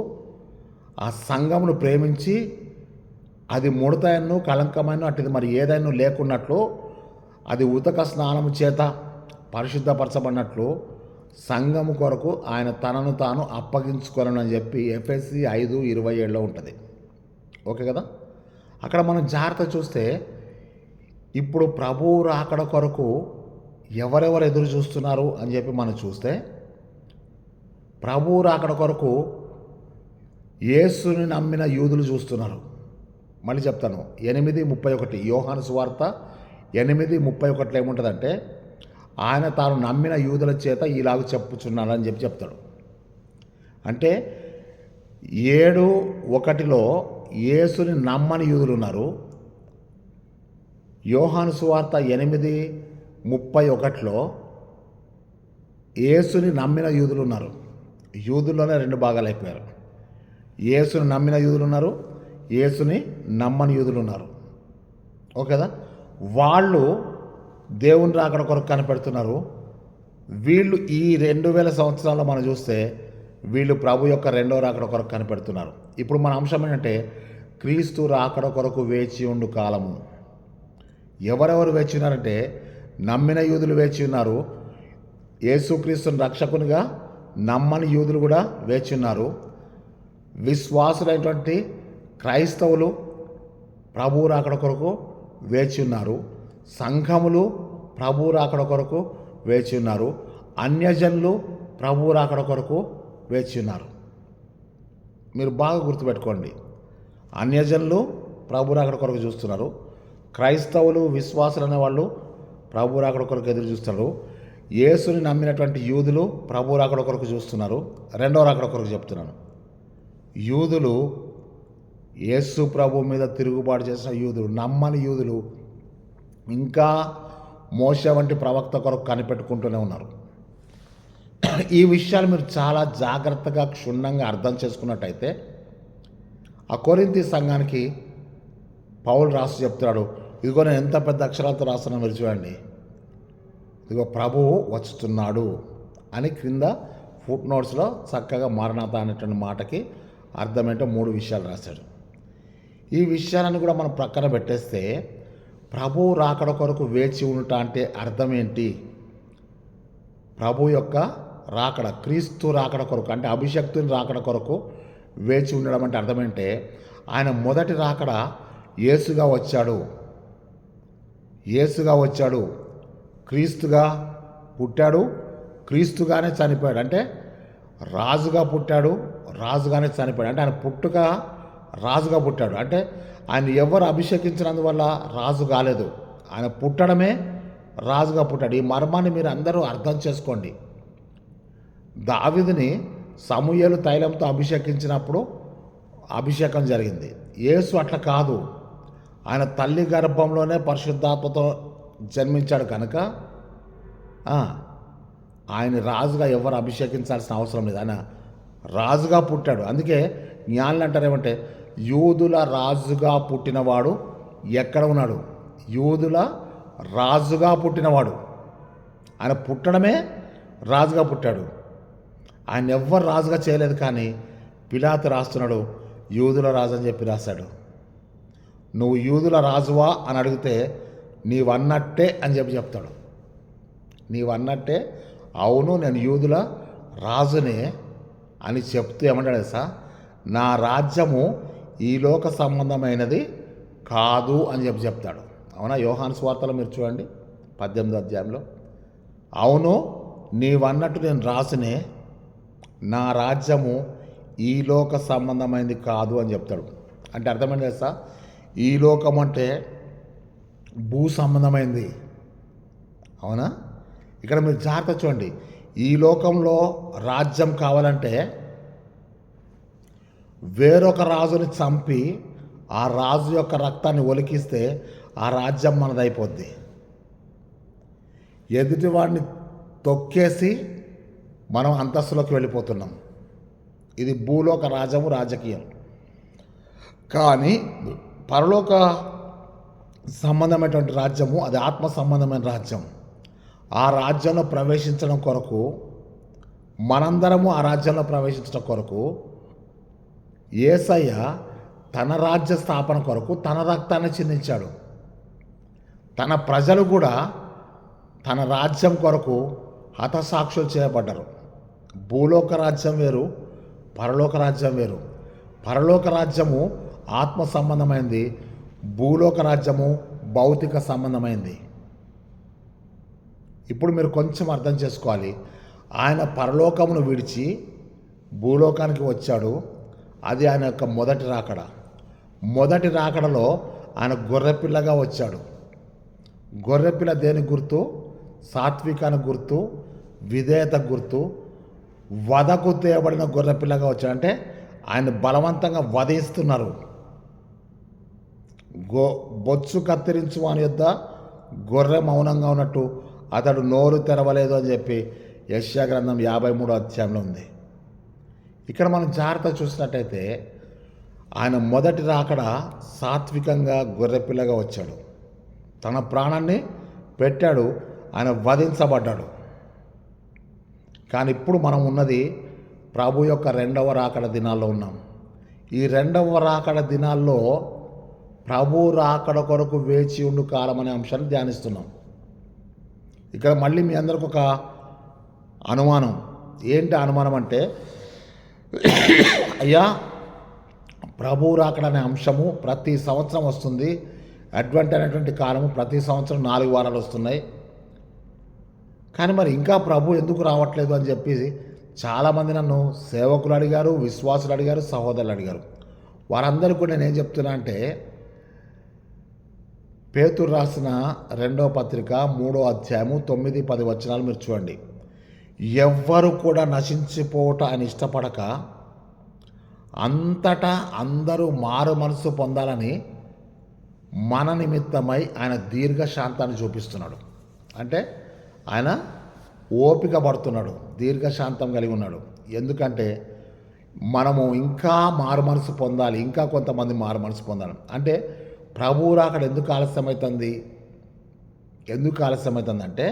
ఆ సంఘమును ప్రేమించి అది ముడతయన్ను కళంకమైన అటుది మరి ఏదైనా లేకున్నట్లు అది ఉతక స్నానము చేత పరిశుద్ధపరచబడినట్లు సంఘము కొరకు ఆయన తనను తాను అప్పగించుకోవాలని చెప్పి ఎఫెసీ 5:27లో ఉంటుంది. ఓకే కదా. అక్కడ మనం జాగ్రత్త చూస్తే ఇప్పుడు ప్రభువు రాకడ కొరకు ఎవరెవరు ఎదురు చూస్తున్నారు అని చెప్పి మనం చూస్తే ప్రభువు రాకడ కొరకు యేసుని నమ్మిన యూదులు చూస్తున్నారు. మళ్ళీ చెప్తాను 8:31 యోహాను సువార్త 8:31 ఏముంటుందంటే ఆయన తాను నమ్మిన యూదుల చేత ఇలాగ చెప్పుచున్నాడని చెప్పి చెప్తాడు. అంటే 7:1లో యేసుని నమ్మని యూదులు ఉన్నారు. యోహాను సువార్త 8:31లో యేసుని నమ్మిన యూదులు ఉన్నారు. యూదుల్లోనే 2 భాగాలు అయిపోయారు. యేసుని నమ్మిన యూదులు ఉన్నారు, యేసుని నమ్మని యూదులు ఉన్నారు. ఓకే కదా. వాళ్ళు దేవుని రాకడ కొరకు కనిపెడుతున్నారు. వీళ్ళు ఈ 2000 సంవత్సరాల్లో మనం చూస్తే వీళ్ళు ప్రభు యొక్క రెండో రాకడ కొరకు కనిపెడుతున్నారు. ఇప్పుడు మన అంశం ఏంటంటే క్రీస్తు రాకడ కొరకు వేచి ఉండు కాలము. ఎవరెవరు వేచి ఉన్నారంటే నమ్మిన యూదులు వేచి ఉన్నారు. యేసుక్రీస్తుని రక్షకునిగా నమ్మని యూదులు కూడా వేచి ఉన్నారు. విశ్వాసులైనటువంటి క్రైస్తవులు ప్రభు రాకడ కొరకు వేచి ఉన్నారు. సంఘములు ప్రభు రాకడ కొరకు వేచి ఉన్నారు. అన్యజనులు ప్రభు రాకడ కొరకు వేచి ఉన్నారు. మీరు బాగా గుర్తుపెట్టుకోండి. అన్యజనులు ప్రభు రాకడ కొరకు చూస్తున్నారు. క్రైస్తవులు విశ్వాసులు అనేవాళ్ళు ప్రభు రాకడ కొరకు ఎదురు చూస్తున్నారు. యేసుని నమ్మినటువంటి యూదులు ప్రభు రాకడ కొరకు చూస్తున్నారు. రెండో రాకడ కొరకు చెప్తున్నాను. యూదులు యేసు ప్రభు మీద తిరుగుబాటు చేసిన యూదులు, నమ్మని యూదులు ఇంకా మోషే వంటి ప్రవక్త కొరకు కనిపెట్టుకుంటూనే ఉన్నారు. ఈ విషయాలు మీరు చాలా జాగ్రత్తగా క్షుణ్ణంగా అర్థం చేసుకున్నట్టయితే ఆ కొరింథీ సంఘానికి పౌలు రాసి చెప్తున్నాడు, ఇదిగో నేను ఎంత పెద్ద అక్షరాలతో రాస్తున్నా మీరు చూడండి, ఇదిగో ప్రభువు వచ్చుతున్నాడు అని క్రింద ఫుట్ నోట్స్లో చక్కగా మారణాత అనేటువంటి మాటకి అర్థమేంటో 3 విషయాలు రాశాడు. ఈ విషయాలను కూడా మనం ప్రక్కన పెట్టేస్తే ప్రభువు రాకడ కొరకు వేచి ఉండటం అంటే అర్థం ఏంటి? ప్రభు యొక్క రాకడ, క్రీస్తు రాకడ కొరకు అంటే అభిషక్తుని రాకడ కొరకు వేచి ఉండడం అంటే అర్థమేంటే ఆయన మొదటి రాకడ యేసుగా వచ్చాడు, క్రీస్తుగా పుట్టాడు, క్రీస్తుగానే చనిపోయాడు. అంటే రాజుగా పుట్టాడు, రాజుగానే చనిపోయాడు. అంటే ఆయన పుట్టుక రాజుగా పుట్టాడు. అంటే ఆయన ఎవరు అభిషేకించినందువల్ల రాజు కాలేదు, ఆయన పుట్టడమే రాజుగా పుట్టాడు. ఈ మర్మాన్ని మీరు అందరూ అర్థం చేసుకోండి. దావీదుని సమూయేలు తైలంతో అభిషేకించినప్పుడు అభిషేకం జరిగింది. యేసు అట్లా కాదు, ఆయన తల్లి గర్భంలోనే పరిశుద్ధాత్మతో జన్మించాడు కనుక ఆయన రాజుగా ఎవరు అభిషేకించాల్సిన అవసరం లేదు, ఆయన రాజుగా పుట్టాడు. అందుకే జ్ఞానులు అంటారు ఏమంటే, యూదుల రాజుగా పుట్టినవాడు ఎక్కడ ఉన్నాడు? యూదుల రాజుగా పుట్టినవాడు, ఆయన పుట్టడమే రాజుగా పుట్టాడు. ఆయన ఎవ్వరు రాజుగా చేయలేదు. కానీ పిలాతు రాస్తున్నాడు యూదుల రాజు అని చెప్పి రాశాడు. నువ్వు యూదుల రాజువా అని అడిగితే నీవన్నట్టే అని చెప్పి చెప్తాడు. నీవన్నట్టే, అవును నేను యూదుల రాజునే అని చెప్తూ ఏమంటాడు సార్, నా రాజ్యము ఈ లోక సంబంధమైనది కాదు అని చెప్పి చెప్తాడు. అవునా? యోహాను సువార్తలో మీరు చూడండి 18వ అధ్యాయంలో, అవును నీవన్నట్టు నేను రాసునే, నా రాజ్యము ఈ లోక సంబంధమైనది కాదు అని చెప్తాడు. అంటే అర్థమైంది కదా సార్, ఈ లోకం అంటే భూ సంబంధమైంది. అవునా? ఇక్కడ మీరు జాగ్రత్త చూడండి, ఈ లోకంలో రాజ్యం కావాలంటే వేరొక రాజుని చంపి ఆ రాజు యొక్క రక్తాన్ని ఒలికిస్తే ఆ రాజ్యం మనదైపోద్ది. ఎదుటివాడిని తొక్కేసి మనం అంతస్తులోకి వెళ్ళిపోతున్నాం. ఇది భూలోక రాజ్యము, రాజకీయం. కానీ పరలోక సంబంధమైనటువంటి రాజ్యము, అది ఆత్మ సంబంధమైన రాజ్యం. ఆ రాజ్యంలో ప్రవేశించడం కొరకు, మనందరము ఆ రాజ్యంలో ప్రవేశించడం కొరకు యేసయ్య తన రాజ్య స్థాపన కొరకు తన రక్తాన్ని చిందించాడు. తన ప్రజలు కూడా తన రాజ్యం కొరకు హతసాక్షులు చేయబడ్డారు. భూలోక రాజ్యం వేరు, పరలోక రాజ్యం వేరు. పరలోక రాజ్యము ఆత్మ సంబంధమైంది, భూలోక రాజ్యము భౌతిక సంబంధమైంది. ఇప్పుడు మీరు కొంచెం అర్థం చేసుకోవాలి. ఆయన పరలోకమును విడిచి భూలోకానికి వచ్చాడు. అది ఆయన యొక్క మొదటి రాకడ. మొదటి రాకడలో ఆయన గొర్రెపిల్లగా వచ్చాడు. గొర్రెపిల్ల దేని గుర్తు? సాత్వికానికి గుర్తు, విధేయత గుర్తు. వధకు తేయబడిన గొర్రెపిల్లగా వచ్చాడు. అంటే ఆయన బలవంతంగా వధిస్తున్నారు. బొచ్చు కత్తిరించు అని యొద్ద గొర్రె మౌనంగా ఉన్నట్టు అతడు నోరు తెరవలేదు అని చెప్పి యెషయా గ్రంథం 53వ అధ్యాయంలో ఉంది. ఇక్కడ మనం జాగ్రత్త చూసినట్టయితే ఆయన మొదటి రాకడ సాత్వికంగా గొర్రెపిల్లగా వచ్చాడు. తన ప్రాణాన్ని పెట్టాడు, ఆయన వధించబడ్డాడు. కానీ ఇప్పుడు మనం ఉన్నది ప్రభు యొక్క 2వ రాకడ దినాల్లో ఉన్నాం. ఈ 2వ రాకడ దినాల్లో ప్రభు రాకడ కొరకు వేచి ఉండు కాలం అనే అంశాన్ని ధ్యానిస్తున్నాం. ఇక్కడ మళ్ళీ మీ అందరికి ఒక అనుమానం. ఏంటి అనుమానం అంటే, అయ్యా ప్రభు రాకడ అనే అంశము ప్రతి సంవత్సరం వస్తుంది, అడ్వెంట్ అనేటువంటి కాలము ప్రతి సంవత్సరం 4 వారాలు వస్తున్నాయి, కానీ మరి ఇంకా ప్రభు ఎందుకు రావట్లేదు అని చెప్పి చాలామంది నన్ను సేవకులు అడిగారు, విశ్వాసులు అడిగారు, సహోదరులు అడిగారు. వారందరికీ కూడా నేనేం చెప్తున్నా అంటే, పేతురు రాసిన 2వ పత్రిక 3వ అధ్యాయము 9-10 వచనాలు మీరు చూడండి. ఎవ్వరు కూడా నశించిపోవట ఆయన ఇష్టపడక అంతటా అందరూ మారు మనసు పొందాలని మన నిమిత్తమై ఆయన దీర్ఘశాంతాన్ని చూపిస్తున్నాడు. అంటే ఆయన ఓపిక పడుతున్నాడు, దీర్ఘశాంతం కలిగి ఉన్నాడు. ఎందుకంటే మనము ఇంకా మారు మనసు పొందాలి, ఇంకా కొంతమంది మారు మనసు పొందాలి. అంటే ప్రభువు రాకడ ఎందుకు ఆలస్యమవుతుంది? అంటే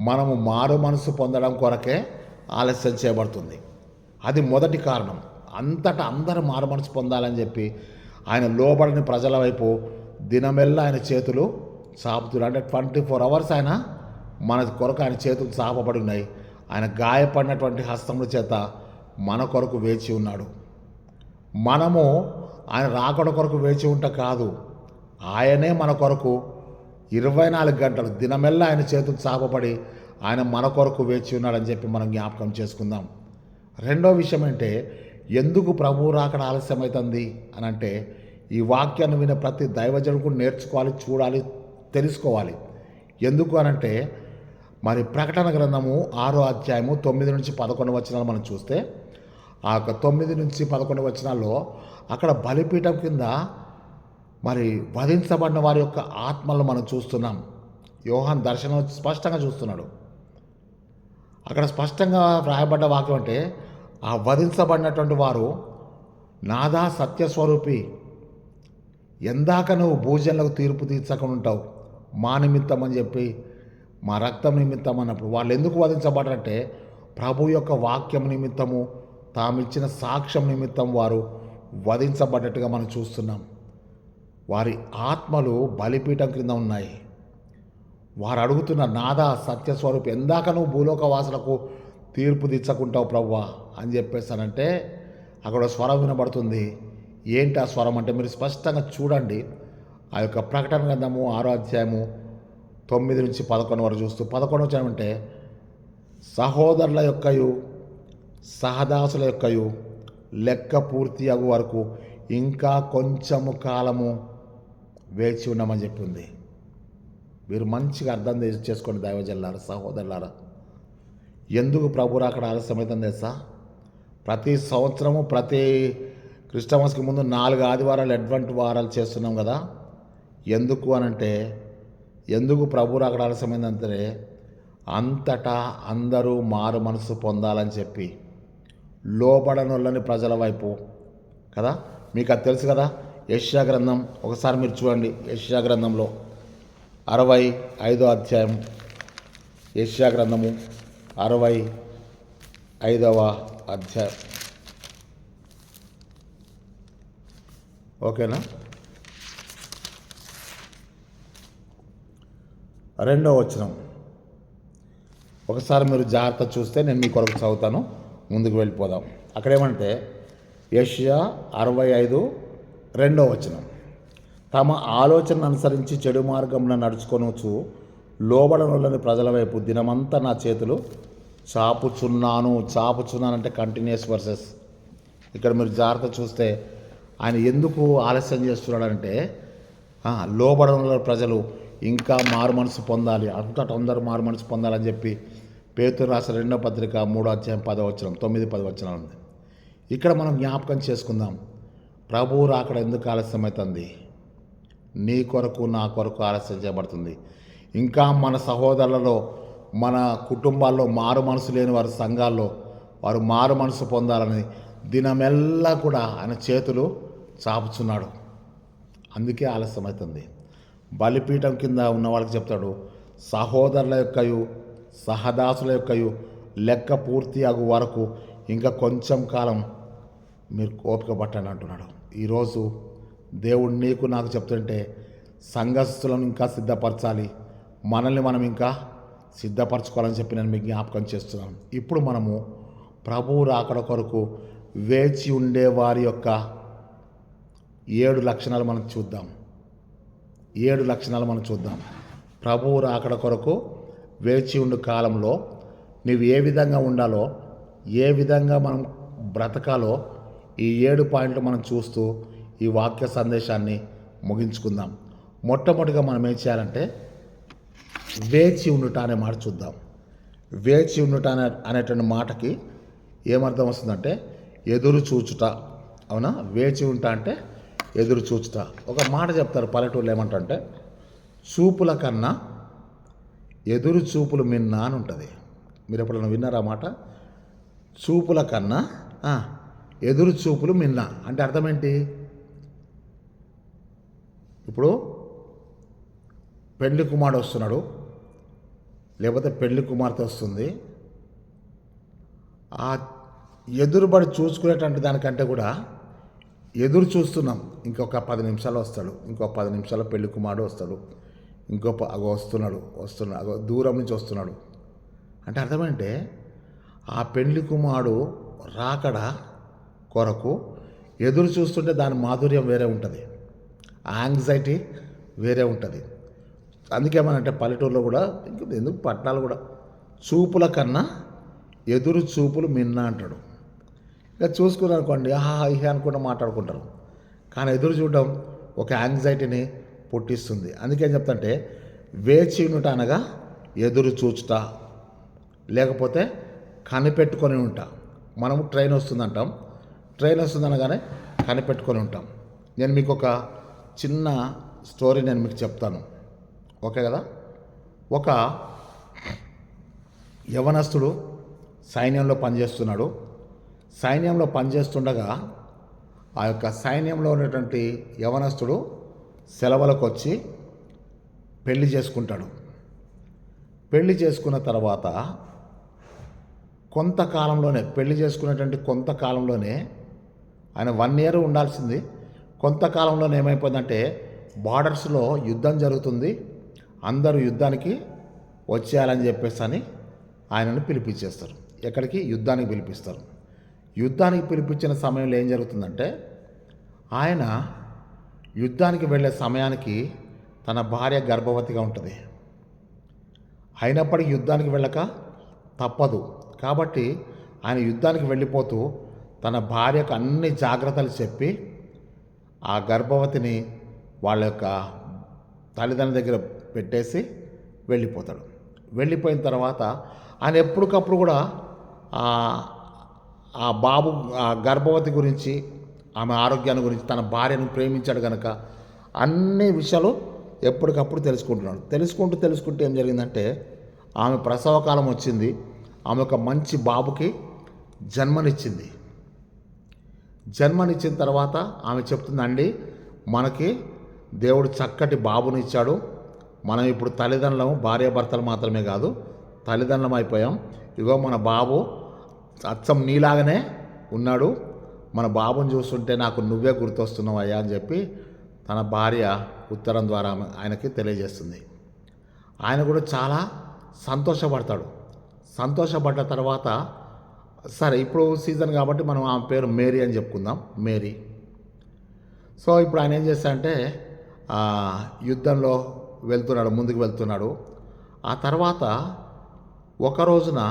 మనము మారు మనసు పొందడం కొరకే ఆలస్యం చేయబడుతుంది. అది మొదటి కారణం. అంతటా అందరూ మారు మనసు పొందాలని చెప్పి ఆయన లోబడని ప్రజల వైపు దినమెల్లా ఆయన చేతులు చాపుతున్నాడు. అంటే 24 hours ఆయన మన కొరకు ఆయన చేతులు చాపబడి ఉన్నాయి. ఆయన గాయపడినటువంటి హస్తముల చేత మన కొరకు వేచి ఉన్నాడు. మనము ఆయన రాకడ కొరకు వేచి ఉంట కాదు, ఆయనే మన కొరకు 24 గంటలు దినమెల్లా ఆయన చేతులు చాపబడి ఆయన మన కొరకు వేచి ఉన్నాడని చెప్పి మనం జ్ఞాపకం చేసుకుందాం. రెండో విషయం అంటే ఎందుకు ప్రభువు రాకడ ఆలస్యమవుతుంది అని అంటే, ఈ వాక్యాన్ని వినే ప్రతి దైవజనుడు నేర్చుకోవాలి, చూడాలి, తెలుసుకోవాలి. ఎందుకు అనంటే మరి ప్రకటన గ్రంథము 6వ అధ్యాయము 9 నుంచి 11 వచనాలు మనం చూస్తే, ఆ 9 నుంచి 11 వచనాల్లో అక్కడ బలిపీఠం కింద మరి వధించబడిన వారి యొక్క ఆత్మలను మనం చూస్తున్నాం. యోహాన్ దర్శనం స్పష్టంగా చూస్తున్నాడు. అక్కడ స్పష్టంగా వ్రాయబడ్డ వాక్యం అంటే, ఆ వధించబడినటువంటి వారు నాదా సత్యస్వరూపి, ఎందాక నువ్వు భూజనులకు తీర్పు తీర్చకుండా ఉంటావు మా నిమిత్తం అని చెప్పి, మా రక్తం నిమిత్తం అన్నప్పుడు వాళ్ళు ఎందుకు వధించబడారంటే ప్రభు యొక్క వాక్యం నిమిత్తము, తామిచ్చిన సాక్ష్యం నిమిత్తం వారు వధించబడ్డట్టుగా మనం చూస్తున్నాం. వారి ఆత్మలు బలిపీఠం క్రింద ఉన్నాయి. వారు అడుగుతున్న నాదా సత్యస్వరూపి, ఎందాక నువ్వు భూలోక వాసులకు తీర్పు తీర్చకుంటావు ప్రభువా అని చెప్పేసానంటే అక్కడ స్వరం వినబడుతుంది. ఏంటి ఆ స్వరం అంటే మీరు స్పష్టంగా చూడండి. ఆ యొక్క ప్రకటన గ్రంథము 6వ అధ్యాయము 9 నుంచి 11 వరకు చూస్తూ 11 వచ్చామంటే, సహోదరుల యొక్కయు సహదాసుల యొక్కయు లెక్క పూర్తి అగు వరకు ఇంకా కొంచెము కాలము వేచి ఉన్నామని చెప్పింది. మీరు మంచిగా అర్థం చేసుకోండి దైవజనులారా, సహోదరులారా. ఎందుకు ప్రభు రాకడ ఆలస్యమవుతుంది తెలుసా? ప్రతి సంవత్సరము ప్రతి క్రిస్టమస్కి ముందు 4 ఆదివారాలు అడ్వెంట్ వారాలు చేస్తున్నాం కదా. ఎందుకు అనంటే, ఎందుకు ప్రభు రాకడ ఆలస్యమైందంటే అంతటా అందరూ మారు మనసు పొందాలని చెప్పి లోబడనొల్లని ప్రజల వైపు కదా. మీకు అది తెలుసు కదా. యెషయా గ్రంథం ఒకసారి మీరు చూడండి. యెషయా గ్రంథంలో 65వ అధ్యాయం, యెషయా గ్రంథము 65వ అధ్యాయం. ఓకేనా? 2వ వచనం ఒకసారి మీరు జాగ్రత్త చూస్తే నేను మీ కొరకు చదువుతాను. ముందుకు వెళ్ళిపోదాం. అక్కడేమంటే యెషయా 65:2 వచనం, తమ ఆలోచన అనుసరించి చెడు మార్గంలో నడుచుకొనొచ్చు లోబడనులని ప్రజల వైపు దినమంతా నా చేతులు చాపుచున్నాను అంటే కంటిన్యూస్ వర్సెస్. ఇక్కడ మీరు జాగ్రత్త చూస్తే ఆయన ఎందుకు ఆలస్యం చేస్తున్నాడంటే, లోబడనుల ప్రజలు ఇంకా మారు మనసు పొందాలి, అంతటా అందరూ మారు మనసు పొందాలని చెప్పి పేతురు రాసిన 2వ పత్రిక 3వ అధ్యాయం 10వ వచనం 9-10 వచనాలు ఉంది. ఇక్కడ మనం జ్ఞాపకం చేసుకుందాం. ప్రభువు రాకడ ఎందుకు ఆలస్యమవుతుంది? నీ కొరకు నా కొరకు ఆలస్యం చేయబడుతుంది. ఇంకా మన సహోదరులలో మన కుటుంబాల్లో మారు మనసు లేని వారి సంఘాల్లో వారు మారు మనసు పొందాలని దినమెల్లా కూడా ఆయన చేతులు చాపుచున్నాడు. అందుకే ఆలస్యమవుతుంది. బలిపీఠం కింద ఉన్న వాళ్ళకి చెప్తాడు, సహోదరుల యొక్కయు సహదాసుల యొక్కయు లెక్క పూర్తి అగు వరకు ఇంకా కొంచెం కాలం మీరు ఓపిక పట్టండి అంటున్నాడు. ఈరోజు దేవుడు నీకు నాకు చెప్తుంటే సంఘస్థులను ఇంకా సిద్ధపరచాలి, మనల్ని మనం ఇంకా సిద్ధపరచుకోవాలని చెప్పి నేను మీకు జ్ఞాపకం చేస్తున్నాను. ఇప్పుడు మనము ప్రభువు రాకడ కొరకు వేచి ఉండే వారి యొక్క 7 లక్షణాలు మనం చూద్దాం. 7 లక్షణాలు మనం చూద్దాం. ప్రభువు రాకడ కొరకు వేచి ఉండు కాలంలో నీవు ఏ విధంగా ఉండాలో, ఏ విధంగా మనం బ్రతకాలో ఈ 7 పాయింట్లు మనం చూస్తూ ఈ వాక్య సందేశాన్ని ముగించుకుందాం. మొట్టమొదటిగా మనం ఏం చేయాలంటే వేచి ఉండుట అనే మాట చూద్దాం. వేచి ఉండుట అనేటువంటి మాటకి ఏమర్థం వస్తుందంటే ఎదురు చూచుట, అవునా? వేచి ఉంటా అంటే ఎదురు చూచుట. ఒక మాట చెప్తారు పల్లెటూరులో ఏమంటే, చూపుల కన్నా ఎదురు చూపులు మిన్నా అని ఉంటుంది. మీరు ఎప్పుడైనా విన్నారా మాట? చూపుల కన్నా ఎదురు చూపులు మిన్న అంటే అర్థం ఏంటి? ఇప్పుడు పెళ్లి కుమారుడు వస్తున్నాడు, లేకపోతే పెళ్లి కుమార్తె వస్తుంది. ఆ ఎదురుబడి చూసుకునేటువంటి దానికంటే కూడా ఎదురు చూస్తున్నాం. ఇంకొక 10 నిమిషాలు వస్తాడు, ఇంకో 10 నిమిషాల్లో పెళ్లి కుమారుడు వస్తాడు, అగో వస్తున్నాడు అగో దూరం నుంచి వస్తున్నాడు అంటే అర్థమంటే ఆ పెళ్లి కుమారుడు రాకడ కొరకు ఎదురు చూస్తుంటే దాని మాధుర్యం వేరే ఉంటుంది, ఆ యాంగ్జైటీ వేరే ఉంటుంది. అందుకేమనంటే పల్లెటూరులో కూడా ఎందుకు పట్టణాలు కూడా చూపుల కన్నా ఎదురు చూపులు మిన్న అంటాడు. ఇక చూసుకున్నారు అనుకోండి, ఇహ అనుకుంటూ మాట్లాడుకుంటారు. కానీ ఎదురు చూడడం ఒక యాంగ్జైటీని పుట్టిస్తుంది. అందుకేం చెప్తాంటే వేచి ఉంట అనగా ఎదురు చూచుట, లేకపోతే కనిపెట్టుకొని ఉంటా. మనము ట్రైన్ వస్తుందంటాం, ట్రైన్ వస్తుంది అనగానే కనిపెట్టుకొని ఉంటాం. నేను మీకు ఒక చిన్న స్టోరీ నేను మీకు చెప్తాను, ఓకే కదా? ఒక యవనస్తుడు సైన్యంలో పనిచేస్తున్నాడు. సైన్యంలో పనిచేస్తుండగా ఆ యొక్క సైన్యంలో ఉన్నటువంటి యవనస్తుడు సెలవులకు వచ్చి పెళ్లి చేసుకుంటాడు. పెళ్లి చేసుకున్న తర్వాత కొంతకాలంలోనే పెళ్లి చేసుకునేటువంటి కొంతకాలంలోనే ఆయన 1 year ఉండాల్సింది. కొంతకాలంలోనే ఏమైపోయిందంటే బార్డర్స్లో యుద్ధం జరుగుతుంది, అందరూ యుద్ధానికి వచ్చేయాలని చెప్పేసి అని ఆయనను పిలిపించేస్తారు. ఎక్కడికి? యుద్ధానికి పిలిపిస్తారు. యుద్ధానికి పిలిపించిన సమయంలో ఏం జరుగుతుందంటే ఆయన యుద్ధానికి వెళ్ళే సమయానికి తన భార్య గర్భవతిగా ఉంటుంది. అయినప్పటికీ యుద్ధానికి వెళ్ళక తప్పదు. కాబట్టి ఆయన యుద్ధానికి వెళ్ళిపోతూ తన భార్యకు అన్ని జాగ్రత్తలు చెప్పి ఆ గర్భవతిని వాళ్ళ యొక్క తల్లిదండ్రుల దగ్గర పెట్టేసి వెళ్ళిపోతాడు. వెళ్ళిపోయిన తర్వాత ఆయన ఎప్పటికప్పుడు కూడా ఆ బాబు ఆ గర్భవతి గురించి, ఆమె ఆరోగ్యాన్ని గురించి, తన భార్యను ప్రేమించాడు కనుక అన్ని విషయాలు ఎప్పటికప్పుడు తెలుసుకుంటూ ఏం జరిగిందంటే ఆమె ప్రసవకాలం వచ్చింది. ఆమె ఒక మంచి బాబుకి జన్మనిచ్చింది. జన్మనిచ్చిన తర్వాత ఆమె చెప్తుందండి, మనకి దేవుడు చక్కటి బాబునిచ్చాడు, మనం ఇప్పుడు తల్లిదండ్రులము, భార్యాభర్తలు మాత్రమే కాదు తల్లిదండ్రులం అయిపోయాం. ఇగో మన బాబు అచ్చం నీలాగానే ఉన్నాడు, మన బాబుని చూస్తుంటే నాకు నువ్వే గుర్తొస్తున్నావు అయ్యా అని చెప్పి తన భార్య ఉత్తరం ద్వారా ఆయనకి తెలియజేస్తుంది. ఆయన కూడా చాలా సంతోషపడతాడు. సంతోషపడ్డ తర్వాత సరే ఇప్పుడు సీజన్ కాబట్టి మనం ఆమె పేరు మేరీ అని చెప్పుకుందాం, మేరీ. సో ఇప్పుడు ఆయన ఏం చేస్తాడంటే యుద్ధంలో ముందుకు వెళ్తున్నాడు. ఆ తర్వాత ఒక రోజున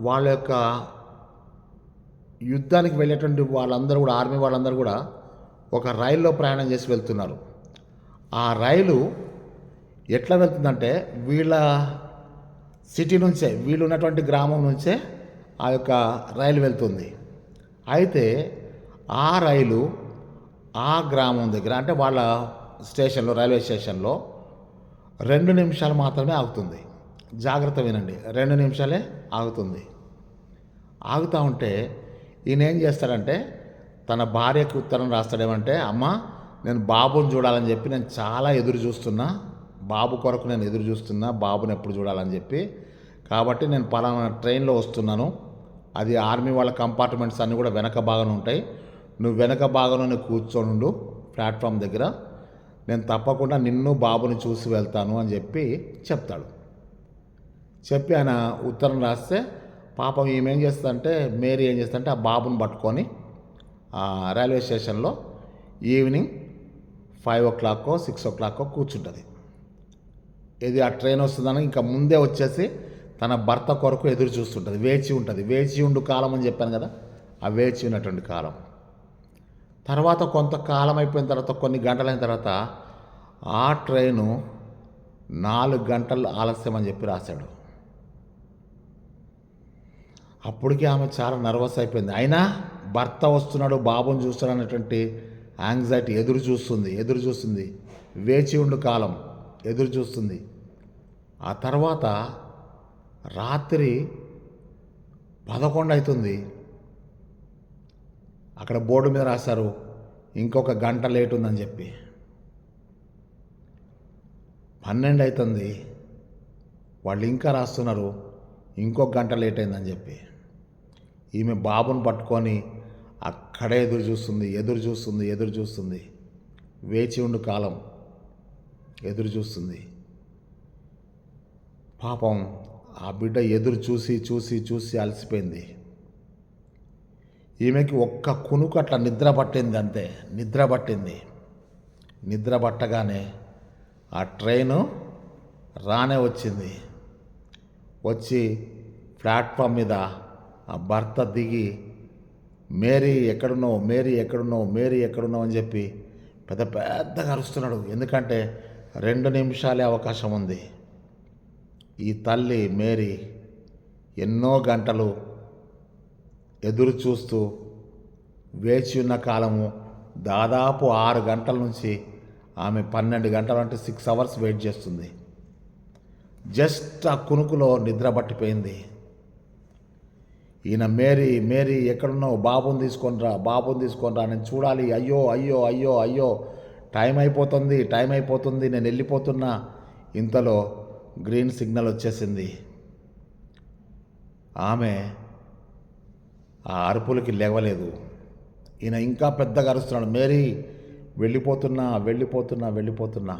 వాళ్ళ యొక్క యుద్ధానికి వెళ్ళేటువంటి వాళ్ళందరూ కూడా, ఆర్మీ వాళ్ళందరూ కూడా ఒక రైల్లో ప్రయాణం చేసి వెళ్తున్నారు. ఆ రైలు ఎట్లా వెళ్తుందంటే వీళ్ళ సిటీ నుంచే, వీళ్ళు ఉన్నటువంటి గ్రామం నుంచే ఆ యొక్క రైలు వెళ్తుంది. అయితే ఆ రైలు ఆ గ్రామం దగ్గర అంటే వాళ్ళ స్టేషన్లో, రైల్వే స్టేషన్లో 2 నిమిషాలు మాత్రమే ఆగుతుంది. జాగ్రత్త వినండి, 2 నిమిషాలే ఆగుతుంది. ఆగుతూ ఉంటే ఈయన ఏం చేస్తాడంటే తన భార్యకు ఉత్తరం రాస్తాడేమంటే, అమ్మ నేను బాబుని చూడాలని చెప్పి నేను చాలా ఎదురు చూస్తున్నా, బాబు కొరకు నేను ఎదురు చూస్తున్నా, బాబుని ఎప్పుడు చూడాలని చెప్పి, కాబట్టి నేను పలానా ట్రైన్లో వస్తున్నాను, అది ఆర్మీ వాళ్ళ కంపార్ట్మెంట్స్ అన్నీ కూడా వెనక భాగంలో ఉంటాయి, నువ్వు వెనక భాగంలోనే కూర్చొనుండు ప్లాట్ఫామ్ దగ్గర, నేను తప్పకుండా నిన్ను బాబుని చూసి వెళ్తాను అని చెప్పి చెప్తాడు. చెప్పి ఆయన ఉత్తరం రాస్తే పాపం ఈమె ఏం చేస్తుందంటే, మేరీ ఏం చేస్తుందంటే ఆ బాబుని పట్టుకొని రైల్వే స్టేషన్లో ఈవినింగ్ 5 o'clock 6 o'clock కూర్చుంటుంది. ఇది ఆ ట్రైన్ వస్తుందని ఇంకా ముందే వచ్చేసి తన భర్త కొరకు ఎదురు చూస్తుంటుంది, వేచి ఉంటుంది. వేచి ఉండు కాలం అని చెప్పాను కదా, ఆ వేచి ఉన్నటువంటి కాలం. తర్వాత కొంతకాలం అయిపోయిన తర్వాత, కొన్ని గంటలైన తర్వాత ఆ ట్రైను 4 గంటలు ఆలస్యం అని చెప్పి రాశాడు. అప్పటికి ఆమె చాలా నర్వస్ అయిపోయింది. అయినా భర్త వస్తున్నాడు, బాబుని చూస్తున్నాడు అనేటువంటి యాంగ్జైటీ ఎదురు చూస్తుంది. వేచి ఉండు కాలం ఎదురు చూస్తుంది. ఆ తర్వాత రాత్రి 11 అవుతుంది. అక్కడ బోర్డు మీద రాశారు ఇంకొక గంట లేట్ ఉందని చెప్పి. 12 అవుతుంది, వాళ్ళు ఇంకా రాస్తున్నారు ఇంకొక గంట లేట్ అయిందని చెప్పి. ఈమె బాబుని పట్టుకొని అక్కడే ఎదురు చూస్తుంది. వేచి ఉండు కాలం ఎదురు చూస్తుంది. పాపం ఆ బిడ్డ ఎదురు చూసి అలసిపోయింది. ఈమెకి ఒక్క కునుకు అట్లా నిద్ర పట్టింది, అంతే. నిద్ర పట్టగానే ఆ ట్రైను రానే వచ్చింది. వచ్చి ప్లాట్ఫామ్ మీద ఆ భర్త దిగి మేరీ ఎక్కడున్నావు అని చెప్పి పెద్దగా అరుస్తున్నాడు. ఎందుకంటే 2 నిమిషాలే అవకాశం ఉంది. ఈ తల్లి మేరీ ఎన్నో గంటలు ఎదురు చూస్తూ వేచి ఉన్న కాలము దాదాపు 6 గంటల నుంచి ఆమె 12 గంటలు అంటే 6 అవర్స్ వెయిట్ చేస్తుంది. జస్ట్ ఆ కునుకులో నిద్ర పట్టిపోయింది. ఈయన మేరీ ఎక్కడున్నావు, బాబుని తీసుకొని రా నేను చూడాలి, అయ్యో టైం అయిపోతుంది నేను వెళ్ళిపోతున్నా. ఇంతలో గ్రీన్ సిగ్నల్ వచ్చేసింది. ఆమె ఆ అరుపులకి లేవలేదు. ఈయన ఇంకా పెద్దగా అరుస్తున్నాడు, మేరీ వెళ్ళిపోతున్నా.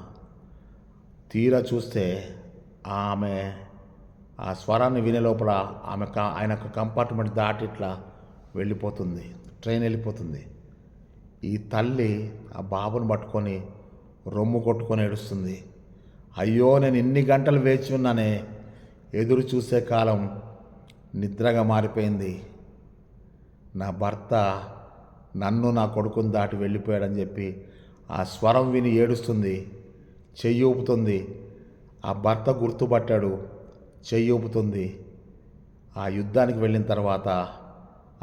తీరా చూస్తే ఆమె ఆ స్వరాన్ని వినే లోపల ఆయన కంపార్ట్మెంట్ దాటి ఇట్లా వెళ్ళిపోతుంది, ట్రైన్ వెళ్ళిపోతుంది. ఈ తల్లి ఆ బాబుని పట్టుకొని రొమ్ము కొట్టుకొని ఏడుస్తుంది. అయ్యో, నేను ఇన్ని గంటలు వేచి ఉన్నానే, ఎదురు చూసే కాలం నిద్రగా మారిపోయింది. నా భర్త నన్ను నా కొడుకుని దాటి వెళ్ళిపోయాడని చెప్పి ఆ స్వరం విని ఏడుస్తుంది, చెయ్యి ఊపుతుంది. ఆ భర్త గుర్తుపట్టాడు, చెయ్యి ఊపుతుంది. ఆ యుద్ధానికి వెళ్ళిన తర్వాత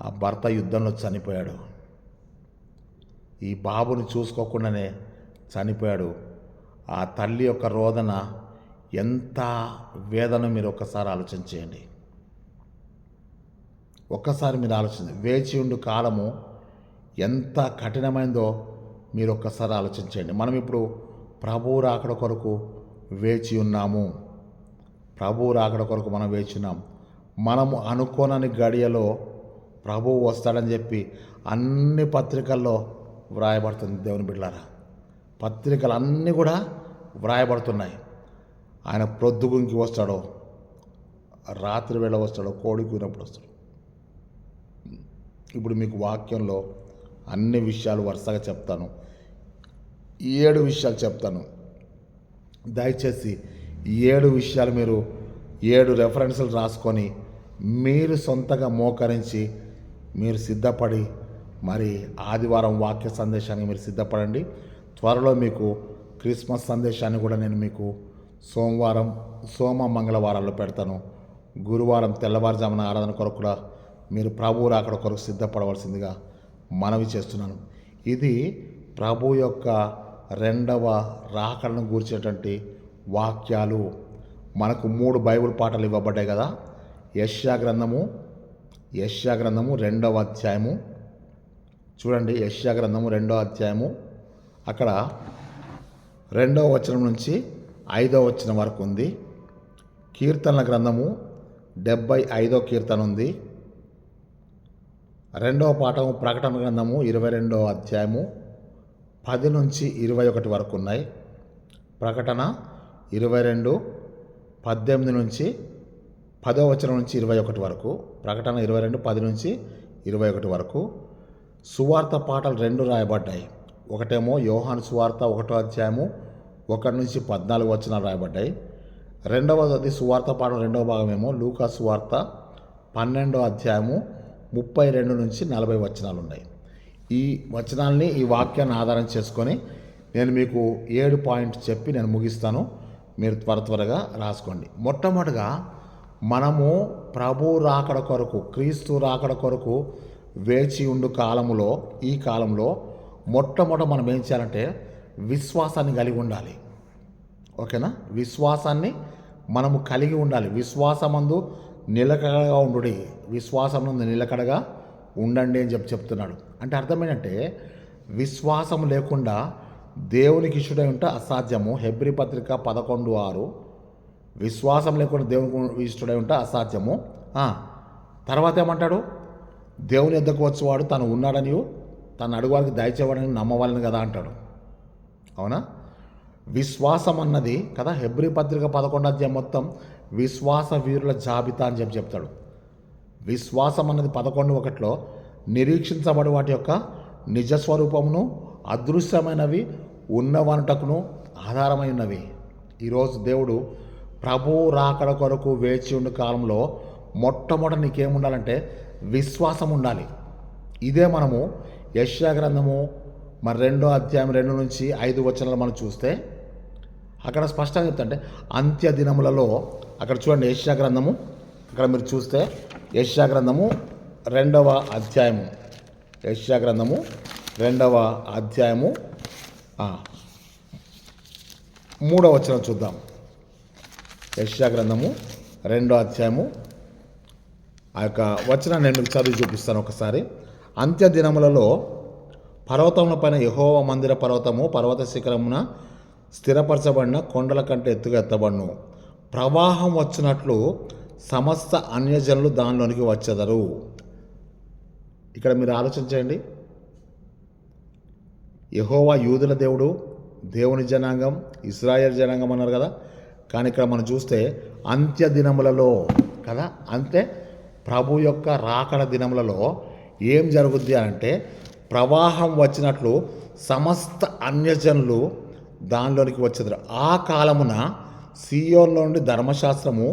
ఆ భర్త యుద్ధంలో చనిపోయాడు. ఈ బాబుని చూసుకోకుండానే చనిపోయాడు. ఆ తల్లి యొక్క రోదన ఎంత వేదన మీరు ఒక్కసారి ఆలోచించేయండి. వేచి ఉండు కాలము ఎంత కఠినమైందో మీరు ఒక్కసారి ఆలోచించండి. మనం ఇప్పుడు ప్రభువు రాకడ కొరకు వేచి ఉన్నాము. మనం వేచి ఉన్నాం. మనము అనుకోనని గడియలో ప్రభువు వస్తాడని చెప్పి అన్ని పత్రికల్లో వ్రాయబడుతుంది. దేవుని బిడ్డలారా, పత్రికలు అన్నీ కూడా వ్రాయబడుతున్నాయి. ఆయన ప్రొద్దుగుంకి వస్తాడో, రాత్రి వేళ వస్తాడో, కోడి కూరినప్పుడు వస్తాడు. ఇప్పుడు మీకు వాక్యంలో అన్ని విషయాలు వరుసగా చెప్తాను. 7 విషయాలు చెప్తాను. దయచేసి 7 విషయాలు మీరు 7 రెఫరెన్సులు రాసుకొని మీరు సొంతగా మోకరించి మీరు సిద్ధపడి మరి ఆదివారం వాక్య సందేశానికి మీరు సిద్ధపడండి. త్వరలో మీకు క్రిస్మస్ సందేశాన్ని కూడా నేను మీకు సోమ మంగళవారాల్లో పెడతాను. గురువారం తెల్లవారుజామున ఆరాధన కొరకు కూడా మీరు ప్రభువు రాకడ కొరకు సిద్ధపడవలసిందిగా మనవి చేస్తున్నాను. ఇది ప్రభు యొక్క 2వ రాకడను గూర్చేటువంటి వాక్యాలు. మనకు 3 బైబిల్ పాఠాలు ఇవ్వబడ్డాయి కదా. యెషయా గ్రంథము 2వ అధ్యాయము చూడండి. యెషయా గ్రంథము 2వ అధ్యాయము అక్కడ 2వ వచనం నుంచి 5వ వచనం వరకు ఉంది. కీర్తనల గ్రంథము 75వ కీర్తన ఉంది. 2వ పాఠము ప్రకటన గ్రంథము 22వ అధ్యాయము 10 నుంచి 21 వరకు ఉన్నాయి. ప్రకటన 22 18 నుంచి 10వ వచనం నుంచి 21 వరకు. ప్రకటన 22 10 నుంచి 21 వరకు. సువార్త పాఠాలు 2 రాయబడ్డాయి. ఒకటేమో యోహాను సువార్త 1వ అధ్యాయము 1 నుంచి 14 వచనాలు రాయబడ్డాయి. రెండవది సువార్త పాఠం 2వ భాగమేమో లూకా సువార్త 12వ అధ్యాయము 32 నుంచి 40 వచనాలు ఉన్నాయి. ఈ వచనాల్ని ఈ వాక్యాన్ని ఆధారం చేసుకొని నేను మీకు 7 పాయింట్స్ చెప్పి నేను ముగిస్తాను. మీరు త్వరగా రాసుకోండి. మొట్టమొదటిగా మనము ప్రభు రాకడ కొరకు, క్రీస్తు రాకడ కొరకు వేచి ఉండు కాలములో, ఈ కాలంలో మొట్టమొదట మనం ఏం చేయాలంటే విశ్వాసాన్ని కలిగి ఉండాలి. ఓకేనా? విశ్వాసాన్ని మనము కలిగి ఉండాలి. విశ్వాసమందు నిలకడగా ఉండుడి, విశ్వాసమందు నిలకడగా ఉండండి అని చెప్తున్నాడు. అంటే అర్థమేంటంటే విశ్వాసం లేకుండా దేవునికి ఇష్టడై ఉంటే అసాధ్యము. హెబ్రీ పత్రిక 11:6. విశ్వాసం లేకుండా దేవునికి ఇష్టడై ఉంటే అసాధ్యము. తర్వాత ఏమంటాడు? దేవుని యొద్దకు వచ్చేవాడు తను ఉన్నాడని, తను అడుగువారికి దయచేవాడని నమ్మవాలని కదా అంటాడు. అవునా? విశ్వాసం అన్నది కదా, హెబ్రీ పత్రిక 11 మొత్తం విశ్వాస వీరుల జాబితా అని చెప్తాడు. విశ్వాసం అన్నది 11:1 నిరీక్షించబడి వాటి యొక్క నిజస్వరూపమును అదృశ్యమైనవి ఉన్నవనుటకును ఆధారమై ఉన్నవి. ఈరోజు దేవుడు ప్రభువు రాకడ కొరకు వేచి ఉండు కాలంలో మొట్టమొదట నీకేముండాలంటే విశ్వాసం ఉండాలి. ఇదే మనము యెషయా గ్రంథము 2వ అధ్యాయం 2-5 వచనాలు మనం చూస్తే అక్కడ స్పష్టంగా చెప్తుంటే అంత్య దినములలో, అక్కడ చూడండి యెషయా గ్రంథము, అక్కడ మీరు చూస్తే యెషయా గ్రంథము 2వ అధ్యాయము, యెషయా గ్రంథము 2వ అధ్యాయము 3వ వచనం చూద్దాం. యెషయా గ్రంథము 2వ అధ్యాయము ఆ యొక్క వచనాన్ని నేను మీకు చదివి చూపిస్తాను ఒకసారి. అంత్య దినములలో పర్వతముల పైన యెహోవా మందిర పర్వతము పర్వత శిఖరమున స్థిరపరచబడిన కొండల కంటే ఎత్తుగా ఎత్తబడును. ప్రవాహం వచ్చినట్లు సమస్త అన్యజనులు దానిలోనికి వచ్చెదరు. ఇక్కడ మీరు ఆలోచించండి. యెహోవా యూదుల దేవుడు, దేవుని జనాంగం, ఇశ్రాయేల్ జనాంగం అన్నారు కదా. కానీ ఇక్కడ మనం చూస్తే అంత్య దినములలో కదా, అంతే ప్రభు యొక్క రాకడ దినములలో ఏం జరుగుద్ది అంటే ప్రవాహం వచ్చినట్లు సమస్త అన్యజనులు దానిలోనికి వచ్చేది. ఆ కాలమున సీయోన్లో నుండి ధర్మశాస్త్రము,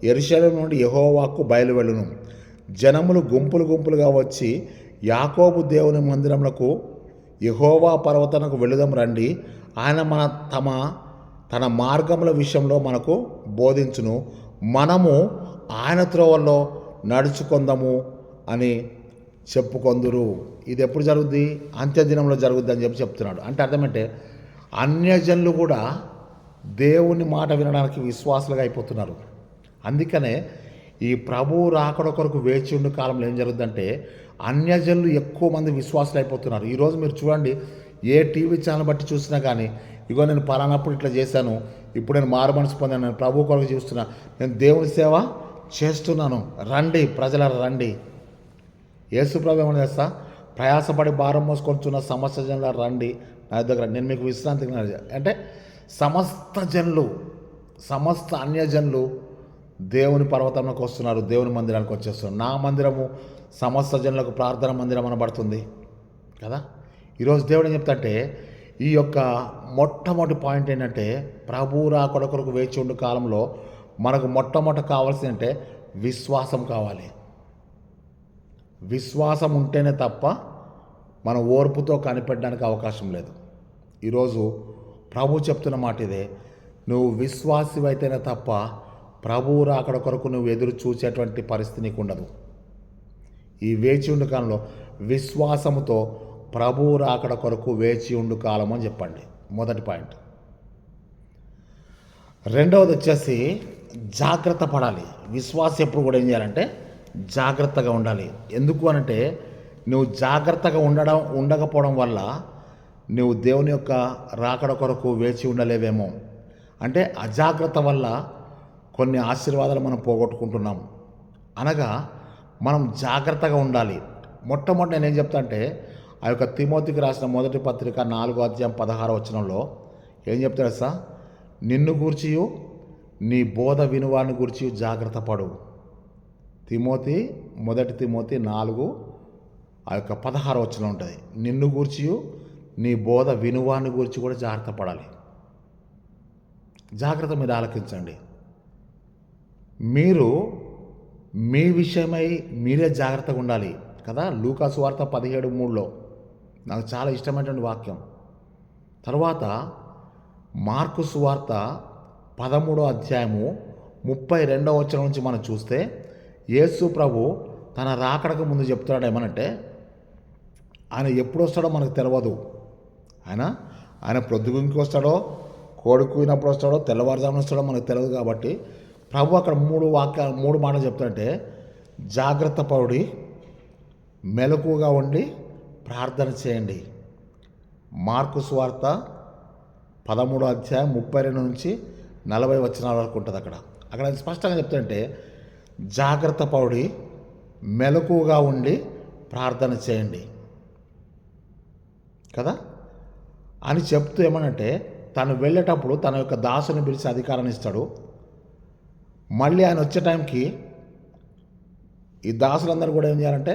యెరూషలేము నుండి యెహోవాకు బయలువెళ్ళును. జనములు గుంపులు గుంపులుగా వచ్చి యాకోబు దేవుని మందిరములకు యెహోవా పర్వతమునకు వెళుదాం రండి, ఆయన తన మార్గముల విషయంలో మనకు బోధించును, మనము ఆయన త్రోవల్లో నడుచుకొందాము అని చెప్పుకొందురు. ఇది ఎప్పుడు జరుగుద్ది? అంత్యదినంలో జరుగుద్ది అని చెప్తున్నాడు. అంటే అర్థమంటే అన్యజనులు కూడా దేవుని మాట వినడానికి విశ్వాసులుగా అయిపోతున్నారు. అందుకనే ఈ ప్రభువు రాకడ కొరకు వేచి ఉండు కాలంలో ఏం జరుగుద్దంటే అన్యజనులు ఎక్కువ మంది విశ్వాసులు అయిపోతున్నారు. ఈరోజు మీరు చూడండి, ఏ టీవీ ఛానల్ బట్టి చూసినా కానీ, ఇగో నేను పలానప్పుడు ఇట్లా చేశాను, ఇప్పుడు నేను మారు మనసు పొందాను, నేను ప్రభు కొరకు చూస్తున్నా, నేను దేవుని సేవ చేస్తున్నాను, రండి ప్రజలారా రండి. యేసు ప్రభు ఏమని చేస్తా, ప్రయాసపడి భారం మోసుకొంటున్న సమస్త జనుల రండి నా దగ్గర, నేను మీకు విశ్రాంతి అంటే సమస్త జనులు, సమస్త అన్యజనులు దేవుని పర్వతంలోకి వస్తున్నారు, దేవుని మందిరానికి వచ్చేస్తున్నారు. నా మందిరము సమస్త జనులకు ప్రార్థన మందిరం అనబడుతుంది కదా. ఈరోజు దేవుడు ఏం చెప్తాంటే ఈ యొక్క మొట్టమొదటి పాయింట్ ఏంటంటే ప్రభు రాకడ కొరకు వేచి ఉండు కాలంలో మనకు మొట్టమొదట కావాల్సింది అంటే విశ్వాసం కావాలి. విశ్వాసం ఉంటేనే తప్ప మన ఓర్పుతో కనిపెట్టడానికి అవకాశం లేదు. ఈరోజు ప్రభు చెప్తున్న మాట ఇదే, నువ్వు విశ్వాసివైతేనే తప్ప ప్రభువు రాకడ కొరకు నువ్వు ఎదురు చూసేటువంటి పరిస్థితి నీకు ఉండదు. ఈ వేచి ఉండు కాలంలో విశ్వాసముతో ప్రభువు రాకడ కొరకు వేచి ఉండు కాలం అని చెప్పండి, మొదటి పాయింట్. రెండవది వచ్చేసి జాగ్రత్త పడాలి. విశ్వాసం ఎప్పుడు కూడా ఏం చేయాలంటే జాగ్రత్తగా ఉండాలి. ఎందుకు అనంటే నువ్వు జాగ్రత్తగా ఉండకపోవడం వల్ల నువ్వు దేవుని యొక్క రాకడ కొరకు వేచి ఉండలేవేమో. అంటే అజాగ్రత్త వల్ల కొన్ని ఆశీర్వాదాలు మనం పోగొట్టుకుంటున్నాం. అనగా మనం జాగ్రత్తగా ఉండాలి. మొట్టమొదటి నేనేం చెప్తా అంటే ఆ యొక్క తిమోతికి రాసిన మొదటి పత్రిక 4వ అధ్యాయం 16వ వచనంలో ఏం చెప్తాడు సార్, నిన్ను గూర్చియు నీ బోధ వినువాని గూర్చి జాగ్రత్త పడు. మొదటి తిమోతి 4 ఆ యొక్క 16వ వచనం ఉంటుంది. నిన్ను గూర్చియు నీ బోధ వినువాని గురించి కూడా జాగ్రత్త పడాలి. జాగ్రత్త మీరు ఆలకించండి. మీరు మీ విషయమై మీరే జాగ్రత్తగా ఉండాలి కదా. లూకా సువార్త 17:3 నాకు చాలా ఇష్టమైనటువంటి వాక్యం. తర్వాత మార్కు సువార్త 13వ అధ్యాయము 32వ వచనం నుంచి మనం చూస్తే యేసు ప్రభు తన రాకడకు ముందు చెప్తున్నాడు ఏమనంటే, ఆయన ఎప్పుడు వస్తాడో మనకు తెలియదు. ఆయన ఆయన ప్రొద్దుగుంకి వస్తాడో, కోడి కూయినప్పుడు వస్తాడో, తెల్లవారుజామున వస్తాడో మనకు తెలియదు. కాబట్టి ప్రభు అక్కడ మూడు మాటలు చెప్తాడంటే, జాగ్రత్త పడి మెలకుగా ఉండి ప్రార్థన చేయండి. మార్కు సువార్త 13వ అధ్యాయం 32 నుంచి 40 వచనాల వరకు ఉంటుంది. అక్కడ స్పష్టంగా చెప్తుంటే, జాగ్రత్త పడి మెలకుగా ఉండి ప్రార్థన చేయండి కదా అని చెప్తూ ఏమనంటే, తను వెళ్ళేటప్పుడు తన యొక్క దాసుని పిలిచి అధికారాన్ని ఇస్తాడు. మళ్ళీ ఆయన వచ్చే టైంకి ఈ దాసులందరూ కూడా ఏం చేయాలంటే,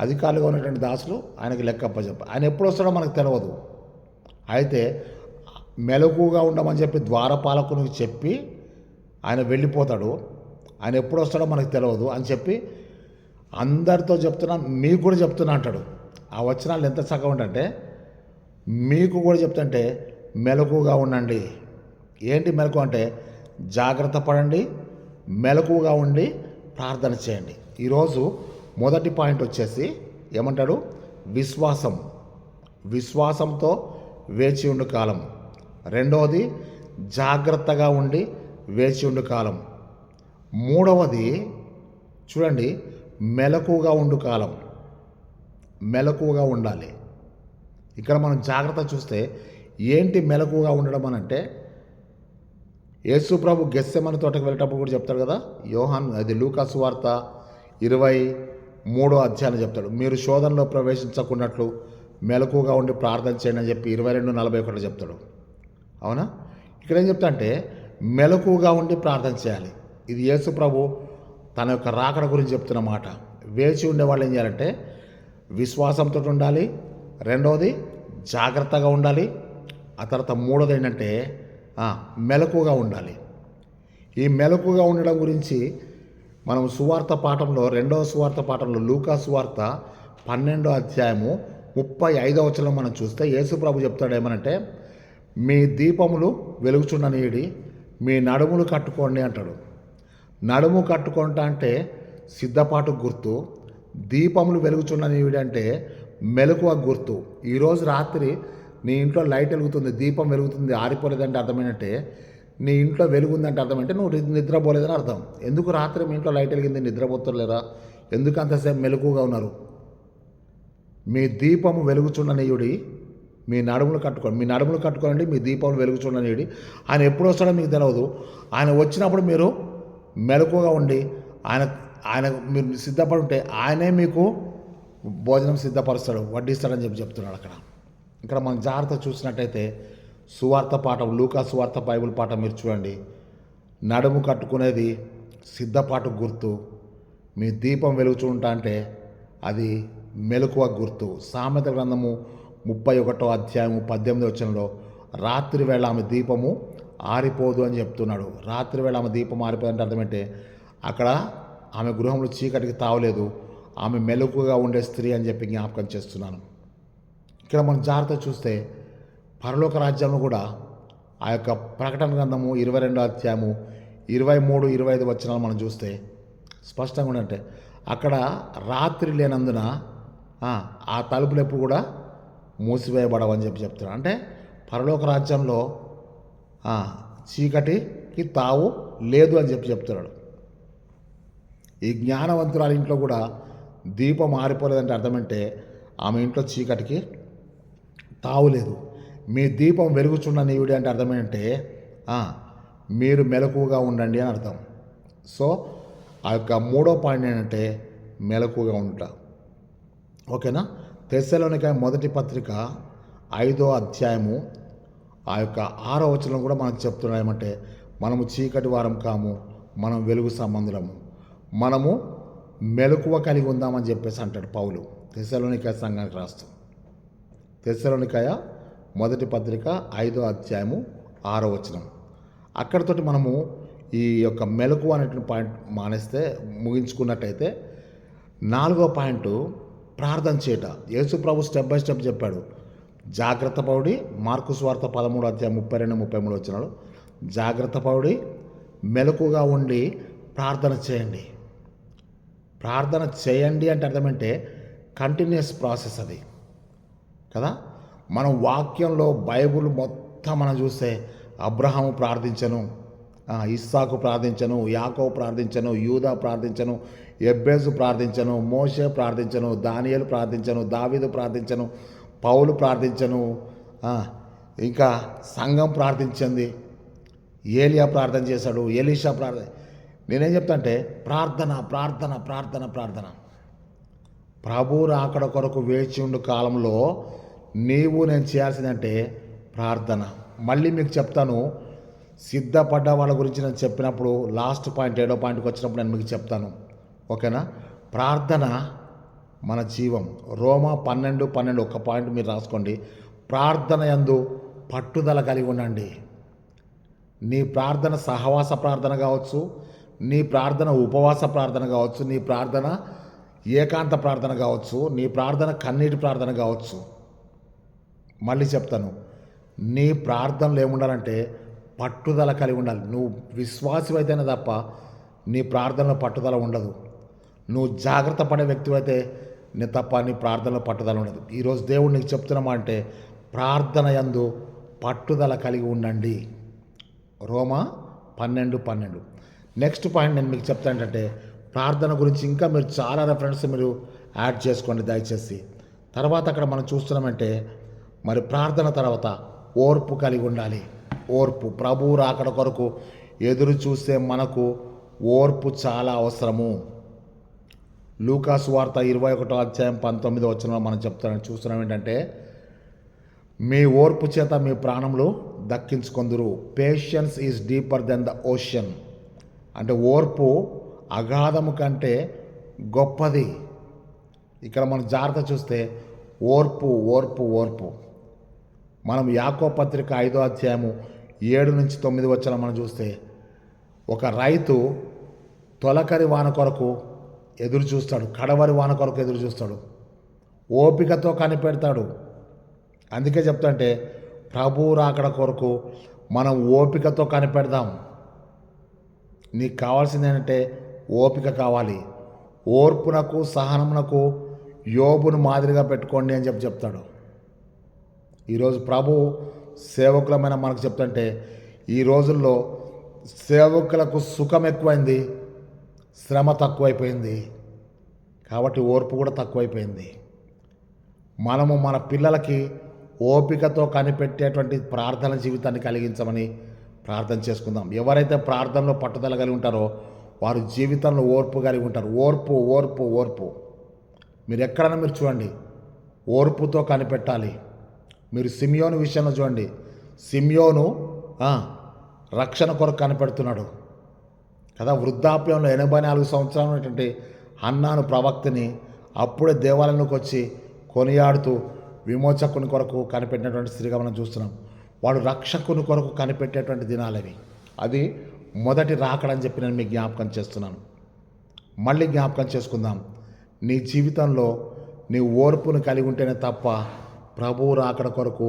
అధికారులుగా ఉన్నటువంటి దాసులు ఆయనకి లెక్క అప్పచెప్పాలి. ఆయన ఎప్పుడు వస్తాడో మనకు తెలియదు. అయితే మెలకుగా ఉండమని చెప్పి ద్వారపాలకునికి చెప్పి ఆయన వెళ్ళిపోతాడు. ఆయన ఎప్పుడు వస్తాడో మనకు తెలియదు అని చెప్పి అందరితో చెప్తున్నా, మీకు కూడా చెప్తున్నా అంటాడు. ఆ వచనాలు ఎంత చక్కగా ఉంటే, మీకు కూడా చెప్తుంటే మెలకుగా ఉండండి. ఏంటి మెలకు అంటే, జాగ్రత్త పడండి, మెలకుగా ఉండి ప్రార్థన చేయండి. ఈరోజు మొదటి పాయింట్ వచ్చేసి ఏమంటాడు, విశ్వాసంతో వేచి ఉండు కాలం. రెండవది జాగ్రత్తగా ఉండి వేచి ఉండు కాలం. మూడవది చూడండి, మెలకుగా ఉండు కాలం. మెలకుగా ఉండాలి. ఇక్కడ మనం జాగ్రత్త చూస్తే ఏంటి మెలకుగా ఉండడం అని అంటే, యేసు ప్రభు గెత్సెమని తోటకు వెళ్ళేటప్పుడు కూడా చెప్తాడు కదా, అది లూకా సువార్త 23వ అధ్యాయం చెప్తాడు, మీరు శోధనలో ప్రవేశించకున్నట్లు మెలకుగా ఉండి ప్రార్థన చేయండి అని చెప్పి 22:41 చెప్తాడు. అవునా? ఇక్కడ ఏం చెప్తా అంటే, మెలకుగా ఉండి ప్రార్థన చేయాలి. ఇది యేసు ప్రభు తన యొక్క రాకడ గురించి చెప్తున్న మాట. వేచి ఉండేవాళ్ళు ఏం చేయాలంటే విశ్వాసంతో ఉండాలి. రెండవది జాగ్రత్తగా ఉండాలి. ఆ తర్వాత మూడోది ఏంటంటే మెలకుగా ఉండాలి. ఈ మెలకుగా ఉండడం గురించి మనం సువార్త పాఠంలో, రెండవ సువార్త పాఠంలో లూకా సువార్త 12వ అధ్యాయము 35వ వచనం మనం చూస్తే యేసు ప్రభు చెప్తాడు ఏమనంటే, మీ దీపములు వెలుగుచుండనీయుడి, మీ నడుములు కట్టుకోండి అంటాడు. నడుము కట్టుకుంటా అంటే సిద్ధపాటు గుర్తు, దీపములు వెలుగుచుండనీయుడి అంటే మెలకువ గుర్తు. ఈరోజు రాత్రి నీ ఇంట్లో లైట్ వెలుగుతుంది, దీపం వెలుగుతుంది, ఆరిపోలేదంటే అర్థమైనట్టే. నీ ఇంట్లో వెలుగుందంటే అర్థమంటే నువ్వు నిద్రపోలేదని అర్థం. ఎందుకు రాత్రి మీ ఇంట్లో లైట్ వెలిగింది నిద్రపోతలేరా? ఎందుకు అంతసేపు మెలకుగా ఉన్నారు? మీ దీపము వెలుగుచుండనీయుడి, మీ నడుములు కట్టుకోండి, మీ దీపములు వెలుగుచుండనీయుడి. ఆయన ఎప్పుడు వస్తాడో మీకు తెలియదు. ఆయన వచ్చినప్పుడు మీరు మెలకుగా ఉండి ఆయన మీరు సిద్ధపడి ఉంటే ఆయనే మీకు భోజనం సిద్ధపరుస్తాడు, వడ్డిస్తాడని చెప్తున్నాడు. ఇక్కడ మనం జాగ్రత్త చూసినట్టయితే సువార్త పాఠం, లూకా సువార్త బైబిల్ పాఠం మీరు చూడండి. నడుము కట్టుకునేది సిద్ధపాటు గుర్తు, మీ దీపం వెలుగుచుంటా అంటే అది మెలకువ గుర్తు. సామెత గ్రంథము 31వ అధ్యాయము 18వ వచనంలో రాత్రి వేళ ఆమె దీపము ఆరిపోదు అని చెప్తున్నాడు. రాత్రి వేళ ఆమె దీపం ఆరిపోదు అంటే అర్థమంటే అక్కడ ఆమె గృహంలో చీకటికి తావలేదు, ఆమె మెలకుగా ఉండే స్త్రీ అని చెప్పి జ్ఞాపకం చేస్తున్నాను. ఇక్కడ మనం జాగ్రత్త చూస్తే పరలోక రాజ్యంలో కూడా ఆ యొక్క ప్రకటన గ్రంథము 22వ అధ్యాయము 23-25 వచనాలు మనం చూస్తే స్పష్టంగా ఉందంటే, అక్కడ రాత్రి లేనందున ఆ తలుపులు ఎప్పుడు కూడా మూసివేయబడవని చెప్పి చెప్తున్నాడు. అంటే పరలోక రాజ్యంలో చీకటికి తావు లేదు అని చెప్పి చెప్తున్నాడు. ఈ జ్ఞానవంతురాలి ఇంట్లో కూడా దీపం ఆరిపోలేదంటే అర్థమంటే ఆమె ఇంట్లో చీకటికి తావు లేదు. మీ దీపం వెలుగుచుండనీయుడి అంటే అర్థమేంటంటే మీరు మెలకువగా ఉండండి అని అర్థం. సో ఆ యొక్క మూడో పాయింట్ ఏంటంటే మెలకువగా ఉండుట. ఓకేనా? తెస్సలోనికై మొదటి పత్రిక 5వ అధ్యాయము ఆ యొక్క 6వ వచనం కూడా మనకు చెప్తున్నాడు ఏమంటే, మనము చీకటి వారం కాము, మనం వెలుగు సంబంధులము, మనము మెలకువ కలిగి ఉందామని చెప్పేసి అంటాడు పౌలు తెస్సలోనికై సంఘానికి రాస్తూ. తెస్సలోనికయ మొదటి పత్రిక 5వ అధ్యాయము 6వ వచనం. అక్కడితోటి మనము ఈ యొక్క మెలకువ అనేటువంటి పాయింట్ మానేస్తే ముగించుకున్నట్టయితే 4వ పాయింట్ ప్రార్థన చేయట. యేసు ప్రభు స్టెప్ బై స్టెప్ చెప్పాడు. జాగ్రత్త పడి, మార్కు సువార్త 13వ అధ్యాయం 32-33 వచనాలు, జాగ్రత్త పడి మెలకుగా ఉండి ప్రార్థన చేయండి. ప్రార్థన చేయండి అంటే అర్థమంటే కంటిన్యూస్ ప్రాసెస్. అది కదా. మనం వాక్యంలో బైబిల్ మొత్తం మనం చూస్తే అబ్రహాము ప్రార్థించను, ఇస్సాకు ప్రార్థించను, యాకోబు ప్రార్థించను, యూదా ప్రార్థించను, ఎబ్బేజు ప్రార్థించను, మోషే ప్రార్థించను, దానియేలు ప్రార్థించను, దావీదు ప్రార్థించను, పౌలు ప్రార్థించను, ఇంకా సంఘం ప్రార్థించింది, ఏలియా ప్రార్థన చేశాడు, ఎలీషా ప్రార్థన. నేనేం చెప్తా అంటే ప్రార్థన ప్రార్థన ప్రార్థన ప్రార్థన. ప్రభు రాకడ కొరకు వేచి ఉండు కాలంలో నేను చేయాల్సిందంటే ప్రార్థన. మళ్ళీ మీకు చెప్తాను, సిద్ధపడ్డ వాళ్ళ గురించి నేను చెప్పినప్పుడు లాస్ట్ పాయింట్ 7వ పాయింట్కి వచ్చినప్పుడు నేను మీకు చెప్తాను, ఓకేనా. ప్రార్థన మన జీవం. రోమా 12:12 ఒక పాయింట్ మీరు రాసుకోండి. ప్రార్థన యందు పట్టుదల కలిగి ఉండండి. నీ ప్రార్థన సహవాస ప్రార్థన కావచ్చు, నీ ప్రార్థన ఉపవాస ప్రార్థన కావచ్చు, నీ ప్రార్థన ఏకాంత ప్రార్థన కావచ్చు, నీ ప్రార్థన కన్నీటి ప్రార్థన కావచ్చు. మళ్ళీ చెప్తాను, నీ ప్రార్థనలు ఏముండాలంటే పట్టుదల కలిగి ఉండాలి. నువ్వు విశ్వాసమైతేనే తప్ప నీ ప్రార్థనలో పట్టుదల ఉండదు. నువ్వు జాగ్రత్త పడే వ్యక్తివైతే తప్ప నీ ప్రార్థనలో పట్టుదల ఉండదు. ఈరోజు దేవుడు నీకు చెప్తున్నామా అంటే ప్రార్థన యందు పట్టుదల కలిగి ఉండండి. రోమా 12:12. నెక్స్ట్ పాయింట్ నేను మీకు చెప్తాను ఏంటంటే ప్రార్థన గురించి ఇంకా మీరు చాలా రెఫరెన్స్ మీరు యాడ్ చేసుకోండి దయచేసి. తర్వాత అక్కడ మనం చూస్తున్నామంటే మరి ప్రార్థన తర్వాత ఓర్పు కలిగి ఉండాలి. ఓర్పు. ప్రభువు రాకడ కొరకు ఎదురు చూస్తే మనకు ఓర్పు చాలా అవసరము. లూకాసు వార్త 21:19 మనం చూస్తున్నాం ఏంటంటే మీ ఓర్పు చేత మీ ప్రాణములు దక్కించుకొందురు. Patience is deeper than the ocean. అంటే ఓర్పు అగాధము కంటే గొప్పది. ఇక్కడ మనం జాగ్రత్త చూస్తే ఓర్పు ఓర్పు ఓర్పు. మనం యాకోబు పత్రిక 5:7-9 మనం చూస్తే ఒక రైతు తొలకరి వాన కొరకు ఎదురు చూస్తాడు, కడవరి వాన కొరకు ఎదురు చూస్తాడు, ఓపికతో కనిపెడతాడు. అందుకే చెప్తాంటే ప్రభువు రాకడ కొరకు మనం ఓపికతో కనిపెడదాం. నీకు కావాల్సింది ఏంటంటే ఓపిక కావాలి. ఓర్పునకు సహనమునకు యోబును మాదిరిగా పెట్టుకోండి అని చెప్తాడు. ఈరోజు ప్రభు సేవకులమైన మనకు చెప్తుంటే ఈ రోజుల్లో సేవకులకు సుఖం ఎక్కువైంది, శ్రమ తక్కువైపోయింది, కాబట్టి ఓర్పు కూడా తక్కువైపోయింది. మనము మన పిల్లలకి ఓపికతో కనిపెట్టేటువంటి ప్రార్థన జీవితాన్ని కలిగించమని ప్రార్థన చేసుకుందాం. ఎవరైతే ప్రార్థనలో పట్టుదల కలిగి ఉంటారో వారు జీవితంలో ఓర్పు కలిగి ఉంటారు. ఓర్పు ఓర్పు ఓర్పు. మీరు ఎక్కడైనా మీరు చూడండి, ఓర్పుతో కనిపెట్టాలి. మీరు సిమియోను విషయంలో చూడండి, సిమియోను రక్షణ కొరకు కనిపెడుతున్నాడు కదా. వృద్ధాప్యంలో 84 సంవత్సరాలు ఉన్నటువంటి హన్నాను ప్రవక్తని అప్పుడే దేవాలయంలోకి వచ్చి కొనియాడుతూ విమోచకుని కొరకు కనిపెట్టినటువంటి స్త్రీగా మనం చూస్తున్నాం. వాడు రక్షకుని కొరకు కనిపెట్టేటువంటి దినాలవి. అది మొదటి రాకడని చెప్పి నేను మీకు జ్ఞాపకం చేస్తున్నాను. మళ్ళీ జ్ఞాపకం చేసుకుందాం. నీ జీవితంలో నీ ఓర్పును కలిగి ఉంటేనే తప్ప ప్రభువు రాకడ కొరకు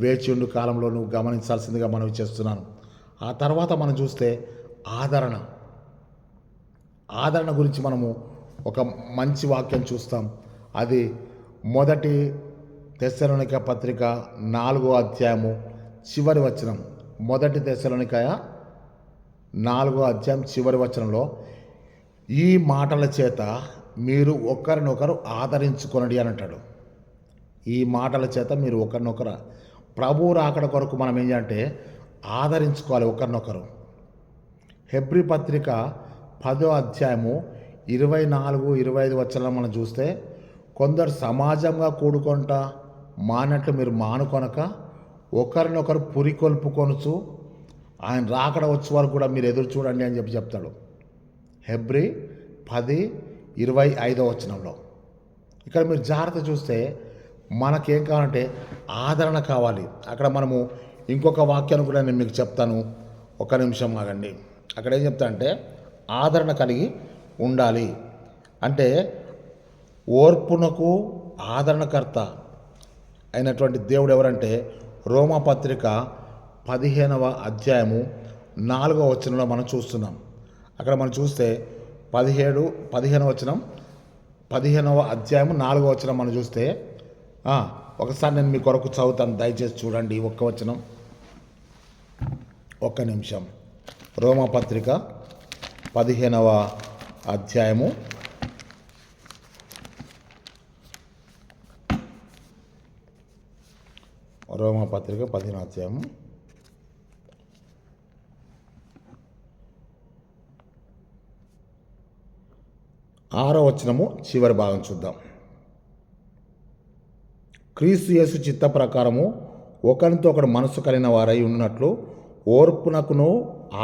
వేచి ఉండు కాలంలో నువ్వు గమనించాల్సిందిగా మనవి చేస్తున్నాను. ఆ తర్వాత మనం చూస్తే ఆదరణ. ఆదరణ గురించి మనము ఒక మంచి వాక్యం చూస్తాం. అది మొదటి తెస్సలోనిక పత్రిక 4వ అధ్యాయము చివరి వచనం. మొదటి తెస్సలోనిక 4వ అధ్యాయం చివరి వచనంలో ఈ మాటల చేత మీరు ఒకరినొకరు ఆదరించుకొనండి అని అంటాడు. ఈ మాటల చేత మీరు ఒకరినొకరు ప్రభువు రాకడ కొరకు మనం ఏం చేయాలంటే ఆదరించుకోవాలి ఒకరినొకరు. హెబ్రీ పత్రిక 10వ అధ్యాయము 24-25 మనం చూస్తే కొందరు సమాజంగా కూడుకొంట మానట్లు మీరు మానుకొనక ఒకరినొకరు పురికొల్పుకొనుచు ఆయన రాకడ వచ్చే వరకు కూడా మీరు ఎదురు చూడండి అని చెప్తాడు. హెబ్రీ 10:25 ఇక్కడ మీరు జాగ్రత్త చూస్తే మనకేం కావాలంటే ఆదరణ కావాలి. అక్కడ మనము ఇంకొక వాక్యాన్ని కూడా నేను మీకు చెప్తాను, ఒక నిమిషం ఆగండి. అక్కడ ఏం చెప్తా అంటే ఆదరణ కలిగి ఉండాలి అంటే ఓర్పునకు ఆదరణకర్త అయినటువంటి దేవుడు ఎవరంటే రోమా పత్రిక 15వ అధ్యాయము 4వ వచనంలో మనం చూస్తున్నాం. అక్కడ మనం చూస్తే 15వ అధ్యాయము 4వ వచనం మనం చూస్తే ఒకసారి నేను మీ కొరకు చదువుతాను, దయచేసి చూడండి. ఒక్క వచనం, ఒక్క నిమిషం. రోమాపత్రిక 15వ అధ్యాయము రోమాపత్రిక 15వ అధ్యాయము 6వ వచనము చివరి భాగం చూద్దాం. క్రీస్తు యేసు చిత్త ప్రకారము ఒకరితో ఒకడు మనసు కలిగిన వారై ఉన్నట్లు ఓర్పునకును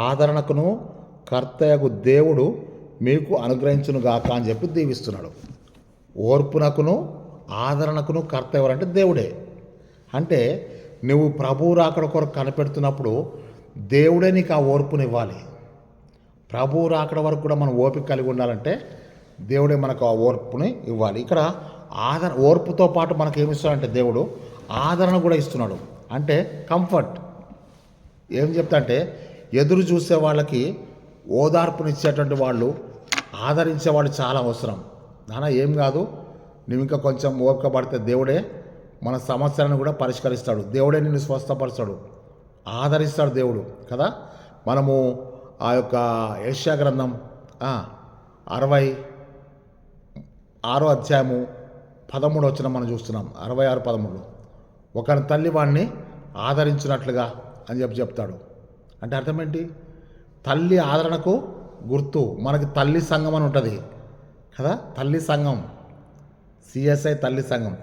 ఆదరణకును కర్తయగు దేవుడు మీకు అనుగ్రహించునుగాక అని చెప్పి దీవిస్తున్నాడు. ఓర్పునకును ఆదరణకును కర్త ఎవరంటే దేవుడే. అంటే నువ్వు ప్రభువు రాకడ కొరకు కనిపెడుతున్నప్పుడు దేవుడే నీకు ఆ ఓర్పునివ్వాలి. ప్రభువు రాకడ వరకు కూడా మనం ఓపిక కలిగి ఉండాలంటే దేవుడే మనకు ఆ ఓర్పుని ఇవ్వాలి. ఇక్కడ ఓర్పుతో పాటు మనకు ఏమి ఇస్తాడంటే దేవుడు ఆదరణ కూడా ఇస్తున్నాడు. అంటే కంఫర్ట్. ఏం చెప్తా అంటే ఎదురు చూసే వాళ్ళకి ఓదార్పునిచ్చేటువంటి వాళ్ళు, ఆదరించే వాళ్ళు చాలా అవసరం. నాన్న ఏం కాదు, నువ్వు ఇంకా కొంచెం ఓపిక పడితే దేవుడే మన సమస్యలను కూడా పరిష్కరిస్తాడు. దేవుడే నిన్ను స్వస్థపరుస్తాడు, ఆదరిస్తాడు దేవుడు కదా. మనము ఆ యొక్క యెషయా గ్రంథం 66వ అధ్యాయము 13వ వచనం మనం చూస్తున్నాం. 66:13 ఒకరి తల్లి వాడిని ఆదరించినట్లుగా అని చెప్తాడు. అంటే అర్థం ఏంటి? తల్లి ఆదరణకు గుర్తు. మనకి తల్లి సంఘం అని ఉంటుంది కదా, తల్లి సంఘం, సిఎస్ఐ తల్లి సంఘం.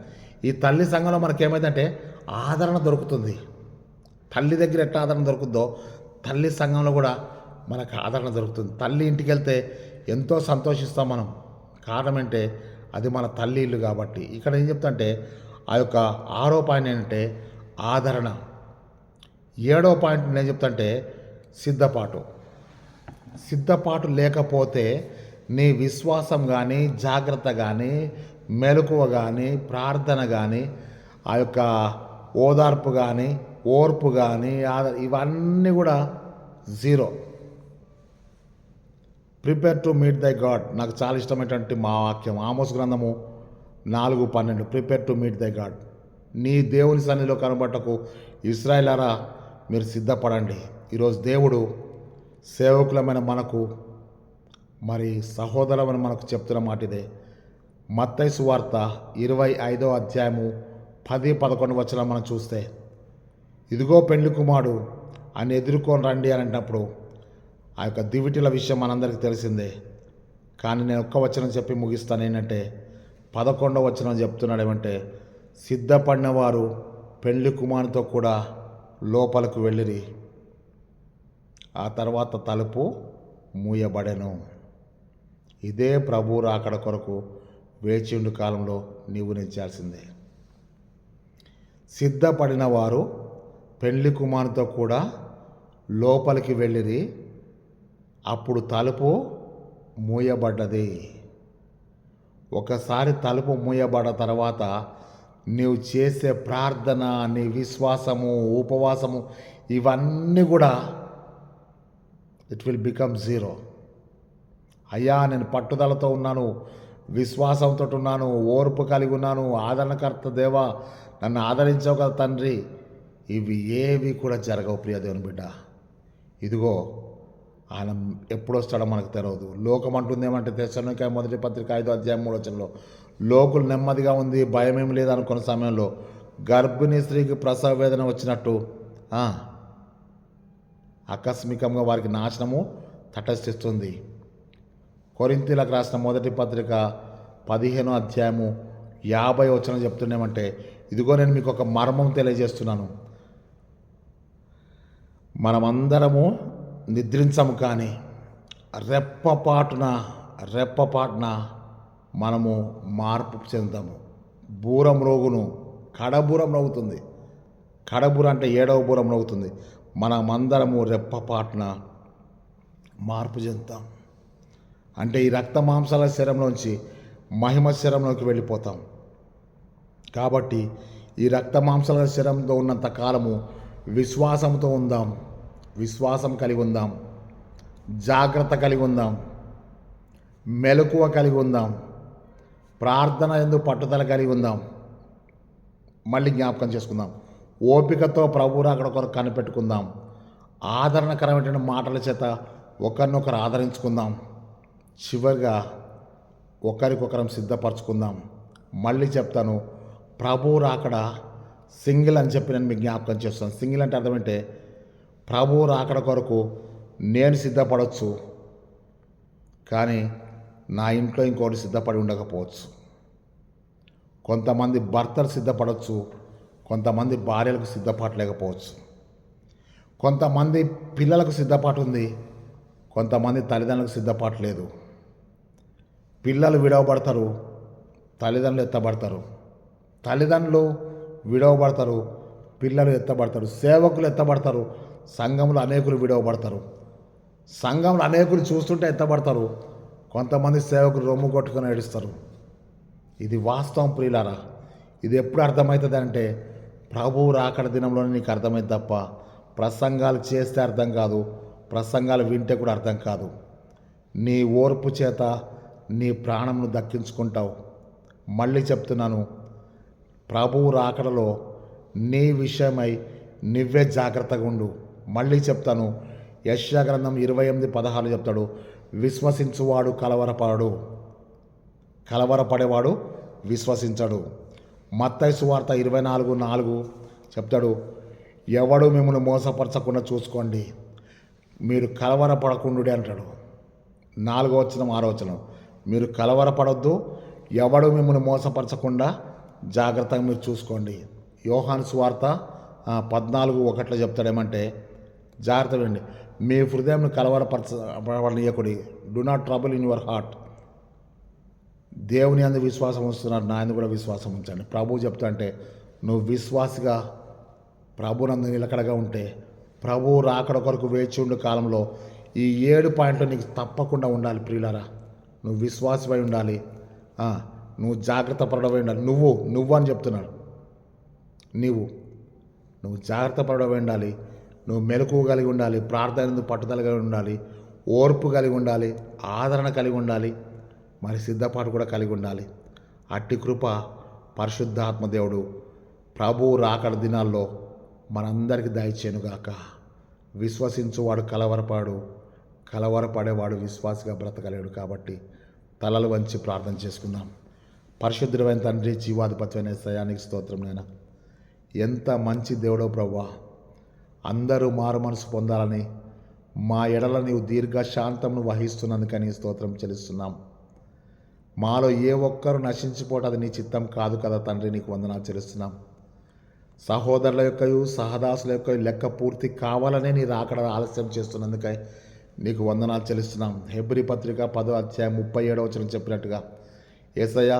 ఈ తల్లి సంఘంలో మనకేమైందంటే ఆదరణ దొరుకుతుంది. తల్లి దగ్గర ఎట్లా ఆదరణ దొరుకుతుందో తల్లి సంఘంలో కూడా మనకు ఆదరణ దొరుకుతుంది. తల్లి ఇంటికి వెళ్తే ఎంతో సంతోషిస్తాం మనం. కారణం అంటే అది మన తల్లి ఇల్లు కాబట్టి. ఇక్కడ ఏం చెప్తా అంటే ఆ యొక్క 6వ పాయింట్ ఏంటంటే ఆదరణ. 7వ పాయింట్ నేను చెప్తా అంటే సిద్ధపాటు లేకపోతే నీ విశ్వాసం కానీ, జాగ్రత్త కానీ, మెలకువ కానీ, ప్రార్థన కానీ, ఆ యొక్క ఓదార్పు కానీ, ఓర్పు కానీ, ఇవన్నీ కూడా జీరో. ప్రిపేర్ టు మీట్ దై గాడ్. నాకు చాలా ఇష్టమైనటువంటి మా వాక్యం ఆమోస్ గ్రంథము 4:12. ప్రిపేర్ టు మీట్ దై గాడ్. నీ దేవుని సన్నిధిలో కనబట్టకు ఇశ్రాయేలారా మీరు సిద్ధపడండి. ఈరోజు దేవుడు సేవకులమైన మనకు, మరి సహోదరమైన మనకు చెప్తున్న మాట ఇదే. మత్తయి సువార్త 25వ అధ్యాయము 10-11 వచనం మనం చూస్తే, ఇదిగో పెళ్లి కుమారుడు అని ఎదుర్కొని రండి అని అంటున్నప్పుడు ఆ యొక్క దివిటీల విషయం మనందరికీ తెలిసిందే. కానీ నేను ఒక్క వచనం చెప్పి ముగిస్తాను. ఏంటంటే 11వ వచనం చెప్తున్నాడు ఏమంటే, సిద్ధపడిన వారు పెళ్లి కుమారునితో కూడా లోపలకు వెళ్ళిరి, ఆ తర్వాత తలుపు మూయబడెను. ఇదే ప్రభు రాకడ కొరకు వేచిండు కాలంలో నీవు నిలిచాల్సిందే. సిద్ధపడిన వారు పెళ్లి కుమారునితో కూడా లోపలికి వెళ్ళిరి, అప్పుడు తలుపు మూయబడ్డది. ఒకసారి తలుపు మూయబడ్డ తర్వాత నీవు చేసే ప్రార్థన, నీ విశ్వాసము, ఉపవాసము, ఇవన్నీ కూడా ఇట్ విల్ బికమ్ జీరో. అయ్యా నేను పట్టుదలతో ఉన్నాను, విశ్వాసంతో ఉన్నాను, ఓర్పు కలిగి ఉన్నాను, ఆదరణకర్త దేవా నన్ను ఆదరించవు కదా తండ్రి, ఇవి ఏవి కూడా జరగవు ప్రియ దేవుని బిడ్డ. ఇదిగో ఆయన ఎప్పుడు వస్తాడో మనకు తెలియదు. లోకం అంటుంది ఏమంటే తెస్సలోనికయ 1:5 లోకులు నెమ్మదిగా ఉంది, భయం ఏమి లేదనుకున్న సమయంలో గర్భిణీ స్త్రీకి ప్రసవ వేదన వచ్చినట్టు ఆకస్మికంగా వారికి నాశనము తటస్థిస్తుంది. కొరింథీయులకు రాసిన 1 పత్రిక 15వ అధ్యాయము 50వ వచనం చెప్తున్నామంటే, ఇదిగో నేను మీకు ఒక మర్మం తెలియజేస్తున్నాను. మనమందరము నిద్రించము, కానీ రెప్పపాటున మనము మార్పు చెందాము. బూరం రోగును కడబూరం నవ్వుతుంది. కడబూర అంటే 7వ బూరం నవ్వుతుంది. మనమందరము రెప్పపాటున మార్పు చెందుతాం. అంటే ఈ రక్త మాంసాల శరీరంలోంచి మహిమ శరీరంలోకి వెళ్ళిపోతాం. కాబట్టి ఈ రక్త మాంసాల శరీరంతో ఉన్నంత కాలము విశ్వాసంతో ఉందాం, విశ్వాసం కలిగి ఉందాం, జాగ్రత్త కలిగి ఉందాం, మెలకువ కలిగి ఉందాం, ప్రార్థన యందు పట్టుదల కలిగి ఉందాం. మళ్ళీ జ్ఞాపకం చేసుకుందాం. ఓపికతో ప్రభు రాకడ కొరకు కనిపెట్టుకుందాం. ఆదరణకరమైన మాటల చేత ఒకరినొకరు ఆదరించుకుందాం. చివరిగా ఒకరికొకరం సిద్ధపరచుకుందాం. మళ్ళీ చెప్తాను, ప్రభు రాకడ సింగిల్ అని చెప్పి నేను మీకు జ్ఞాపకం చేస్తాను. సింగిల్ అంటే అర్థం ఏంటంటే ప్రభు రాకడ కొరకు నేను సిద్ధపడవచ్చు, కానీ నా ఇంట్లో ఇంకోటి సిద్ధపడి ఉండకపోవచ్చు. కొంతమంది భర్తలు సిద్ధపడవచ్చు, కొంతమంది భార్యలకు సిద్ధపడలేకపోవచ్చు. కొంతమంది పిల్లలకు సిద్ధపాటు ఉంది, కొంతమంది తల్లిదండ్రులకు సిద్ధపాటు లేదు. పిల్లలు విడవబడతారు, తల్లిదండ్రులు ఎత్తబడతారు. తల్లిదండ్రులు విడవబడతారు, పిల్లలు ఎత్తబడతారు. సేవకులు ఎత్తబడతారు, సంఘంలో అనేకులు విడవబడతారు. సంఘంలో అనేకులు చూస్తుంటే ఎత్తబడతారు. కొంతమంది సేవకులు రొమ్ము కొట్టుకొని ఏడుస్తారు. ఇది వాస్తవం ప్రియులారా. ఇది ఎప్పుడు అర్థమవుతుంది అంటే ప్రభువు రాకడ దినంలోనే నీకు అర్థమైంది తప్ప ప్రసంగాలు చేస్తే అర్థం కాదు, ప్రసంగాలు వింటే కూడా అర్థం కాదు. నీ ఓర్పు చేత నీ ప్రాణంను దక్కించుకుంటావు. మళ్ళీ చెప్తున్నాను, ప్రభువు రాకడలో నీ విషయమై నువ్వే జాగ్రత్తగా ఉండు. మళ్ళీ చెప్తాను, యెషయా గ్రంథం 28:16 చెప్తాడు, విశ్వసించువాడు కలవరపడడు, కలవరపడేవాడు విశ్వసించడు. మత్తయి సువార్త 24:4 చెప్తాడు, ఎవడు మిమ్మల్ని మోసపరచకుండా చూసుకోండి, మీరు కలవరపడకుండుడి అంటాడు. 4వ వచనం 6వ వచనం, మీరు కలవరపడొద్దు, ఎవడు మిమ్మల్ని మోసపరచకుండా జాగ్రత్తగా మీరు చూసుకోండి. యోహాను సువార్త 14:1 చెప్తాడు ఏమంటే, జాగ్రత్త వినండి, మీ హృదయంను కలవరపరచనీయకుడి, do not trouble in your heart. దేవుని అందు విశ్వాసం ఉంచుతున్నారు, నా అందు కూడా విశ్వాసం ఉంచండి. ప్రభు చెప్తా అంటే నువ్వు విశ్వాసిగా ప్రభునందు నిలకడగా ఉంటే, ప్రభు రాకడ కొరకు వేచి ఉండే కాలంలో ఈ 7 పాయింట్లు నీకు తప్పకుండా ఉండాలి ప్రియులారా. నువ్వు విశ్వాసమై ఉండాలి, నువ్వు జాగ్రత్త పడవై ఉండాలి. నువ్వు అని చెప్తున్నాడు. నువ్వు జాగ్రత్త పడవై ఉండాలి, నువ్వు మెలకువ కలిగి ఉండాలి, ప్రార్థన పట్టుదల కలిగి ఉండాలి, ఓర్పు కలిగి ఉండాలి, ఆదరణ కలిగి ఉండాలి, మరి సిద్ధపాటు కూడా కలిగి ఉండాలి. అట్టి కృప పరిశుద్ధాత్మ దేవుడు ప్రభువు రాకడ దినాల్లో మనందరికీ దయచేయునుగాక. విశ్వసించువాడు కలవరపడేవాడు విశ్వాసిగా బ్రతకలేడు. కాబట్టి తలలు వంచి ప్రార్థన చేసుకుందాం. పరిశుద్ధుడైన తండ్రి, జీవాధిపత్యమైన యేసయ్యానికి స్తోత్రం. నైనా ఎంత మంచి దేవుడో ప్రభువా, అందరూ మారు మనసు పొందాలని మా ఎడల నీవు దీర్ఘశాంతంను వహిస్తున్నందుకని స్తోత్రం చెల్లిస్తున్నాం. మాలో ఏ ఒక్కరు నశించిపోవటం అది నీ చిత్తం కాదు కదా తండ్రి, నీకు వందనాలు చెల్లిస్తున్నాం. సహోదరుల యొక్కయు సహదాసుల యొక్క లెక్క పూర్తి కావాలనే నీ రాకడ ఆలస్యం చేస్తున్నందుకై నీకు వందనాలు చెల్లిస్తున్నాం. హెబ్రీ పత్రిక 10వ అధ్యాయం 37వ వచనం చెప్పినట్టుగా యేసయ్యా,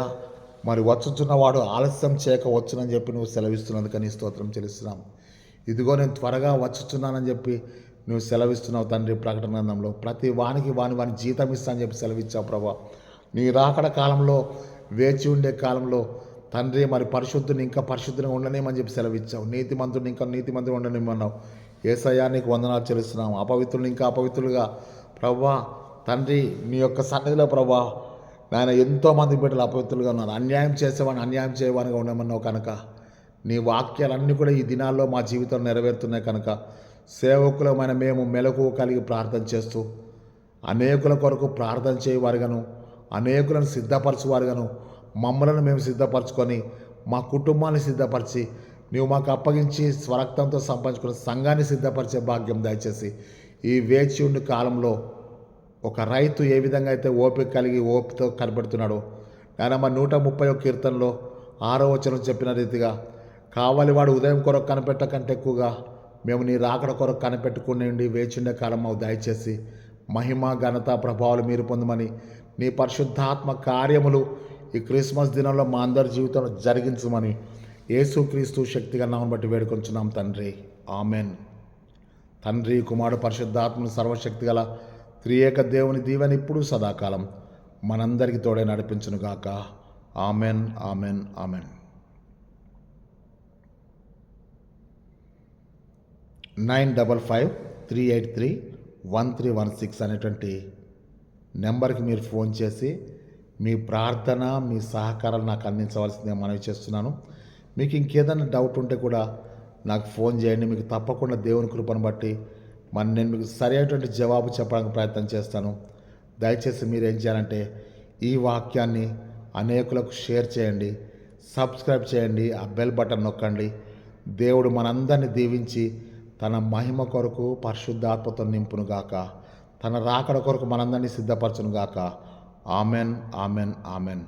మరి వచ్చుచున్నవాడు ఆలస్యం చేయక వచ్చునని చెప్పి నువ్వు సెలవిస్తున్నందుకని స్తోత్రం చెల్లిస్తున్నాం. ఇదిగో నేను త్వరగా వచ్చుచున్నానని చెప్పి నువ్వు సెలవిస్తున్నావు తండ్రి. ప్రకటన గ్రంథంలో ప్రతి వానికి వాని జీతం ఇస్తా అని చెప్పి సెలవిచ్చావు ప్రభా. నీ రాకడ కాలంలో వేచి ఉండే కాలంలో తండ్రి, మరి పరిశుద్ధుని ఇంకా పరిశుద్ధంగా ఉండనేమని చెప్పి సెలవిచ్చావు. నీతిమంతుడిని ఇంకా నీతిమంతుడు ఉండనేమన్నావు. యేసయ్యా, నీకు వందనాలు చెల్లిస్తున్నాం. అపవిత్రులు ఇంకా అపవిత్రులుగా ప్రభా తండ్రి నీ యొక్క సన్నిధిలో ప్రభా నాయన ఎంతోమంది బిడ్డలు అపవిత్రులుగా ఉన్నారు. అన్యాయం చేసేవాడిని అన్యాయం చేయవానిగా ఉండమన్నావు కనుక నీ వాక్యాలన్నీ కూడా ఈ దినాల్లో మా జీవితంలో నెరవేరుతున్నాయి కనుక సేవకులమైన మేము మెలకువ కలిగి ప్రార్థన చేస్తూ అనేకుల కొరకు ప్రార్థన చేయవారుగాను, అనేకులను సిద్ధపరచువారుగాను మమ్మలను మేము సిద్ధపరచుకొని మా కుటుంబాన్ని సిద్ధపరిచి నీవు మాకు అప్పగించి స్వరక్తంతో సంపాదించుకున్న సంఘాన్ని సిద్ధపరిచే భాగ్యం దయచేసి ఈ వేచి ఉండి కాలంలో ఒక రైతు ఏ విధంగా అయితే ఓపిక కలిగి ఓపికతో కనబడుతున్నాడో ఆయన మా 131 కీర్తనలో 6వ వచనం చెప్పిన రీతిగా కావలివాడు ఉదయం కొరకు కనిపెట్ట కంటే ఎక్కువగా మేము నీ రాకడ కొరకు కనిపెట్టుకుని వేచిండే కాలం మాకు దయచేసి మహిమ ఘనత ప్రభావాలు మీరు పొందమని నీ పరిశుద్ధాత్మ కార్యములు ఈ క్రిస్మస్ దినంలో మా అందరి జీవితంలో జరిగించమని యేసుక్రీస్తు శక్తిగా నామమును బట్టి వేడుకొంచున్నాం తండ్రి. ఆమెన్. తండ్రి, కుమారుడు, పరిశుద్ధాత్మను సర్వశక్తి గల త్రియేక దేవుని దీవెన ఇప్పుడు సదాకాలం మనందరికీ తోడే నడిపించునుగాక. Amen, amen, amen. 9553831316 అనేటువంటి నెంబర్కి మీరు ఫోన్ చేసి మీ ప్రార్థన, మీ సహకారాలు నాకు అందించవలసిందే మనవి చేస్తున్నాను. మీకు ఇంకేదైనా డౌట్ ఉంటే కూడా నాకు ఫోన్ చేయండి. మీకు తప్పకుండా దేవుని కృపను బట్టి నేను మీకు సరైనటువంటి జవాబు చెప్పడానికి ప్రయత్నం చేస్తాను. దయచేసి మీరు ఏం చేయాలంటే ఈ వాక్యాన్ని అనేకులకు షేర్ చేయండి, సబ్స్క్రైబ్ చేయండి, ఆ బెల్ బటన్ నొక్కండి. దేవుడు మనందరినీ దీవించి తన మహిమ కొరకు పరిశుద్ధాత్మతో నింపునుగాక, తన రాకడ కొరకు మనందరినీ సిద్ధపరచునుగాక. Amen, amen, amen.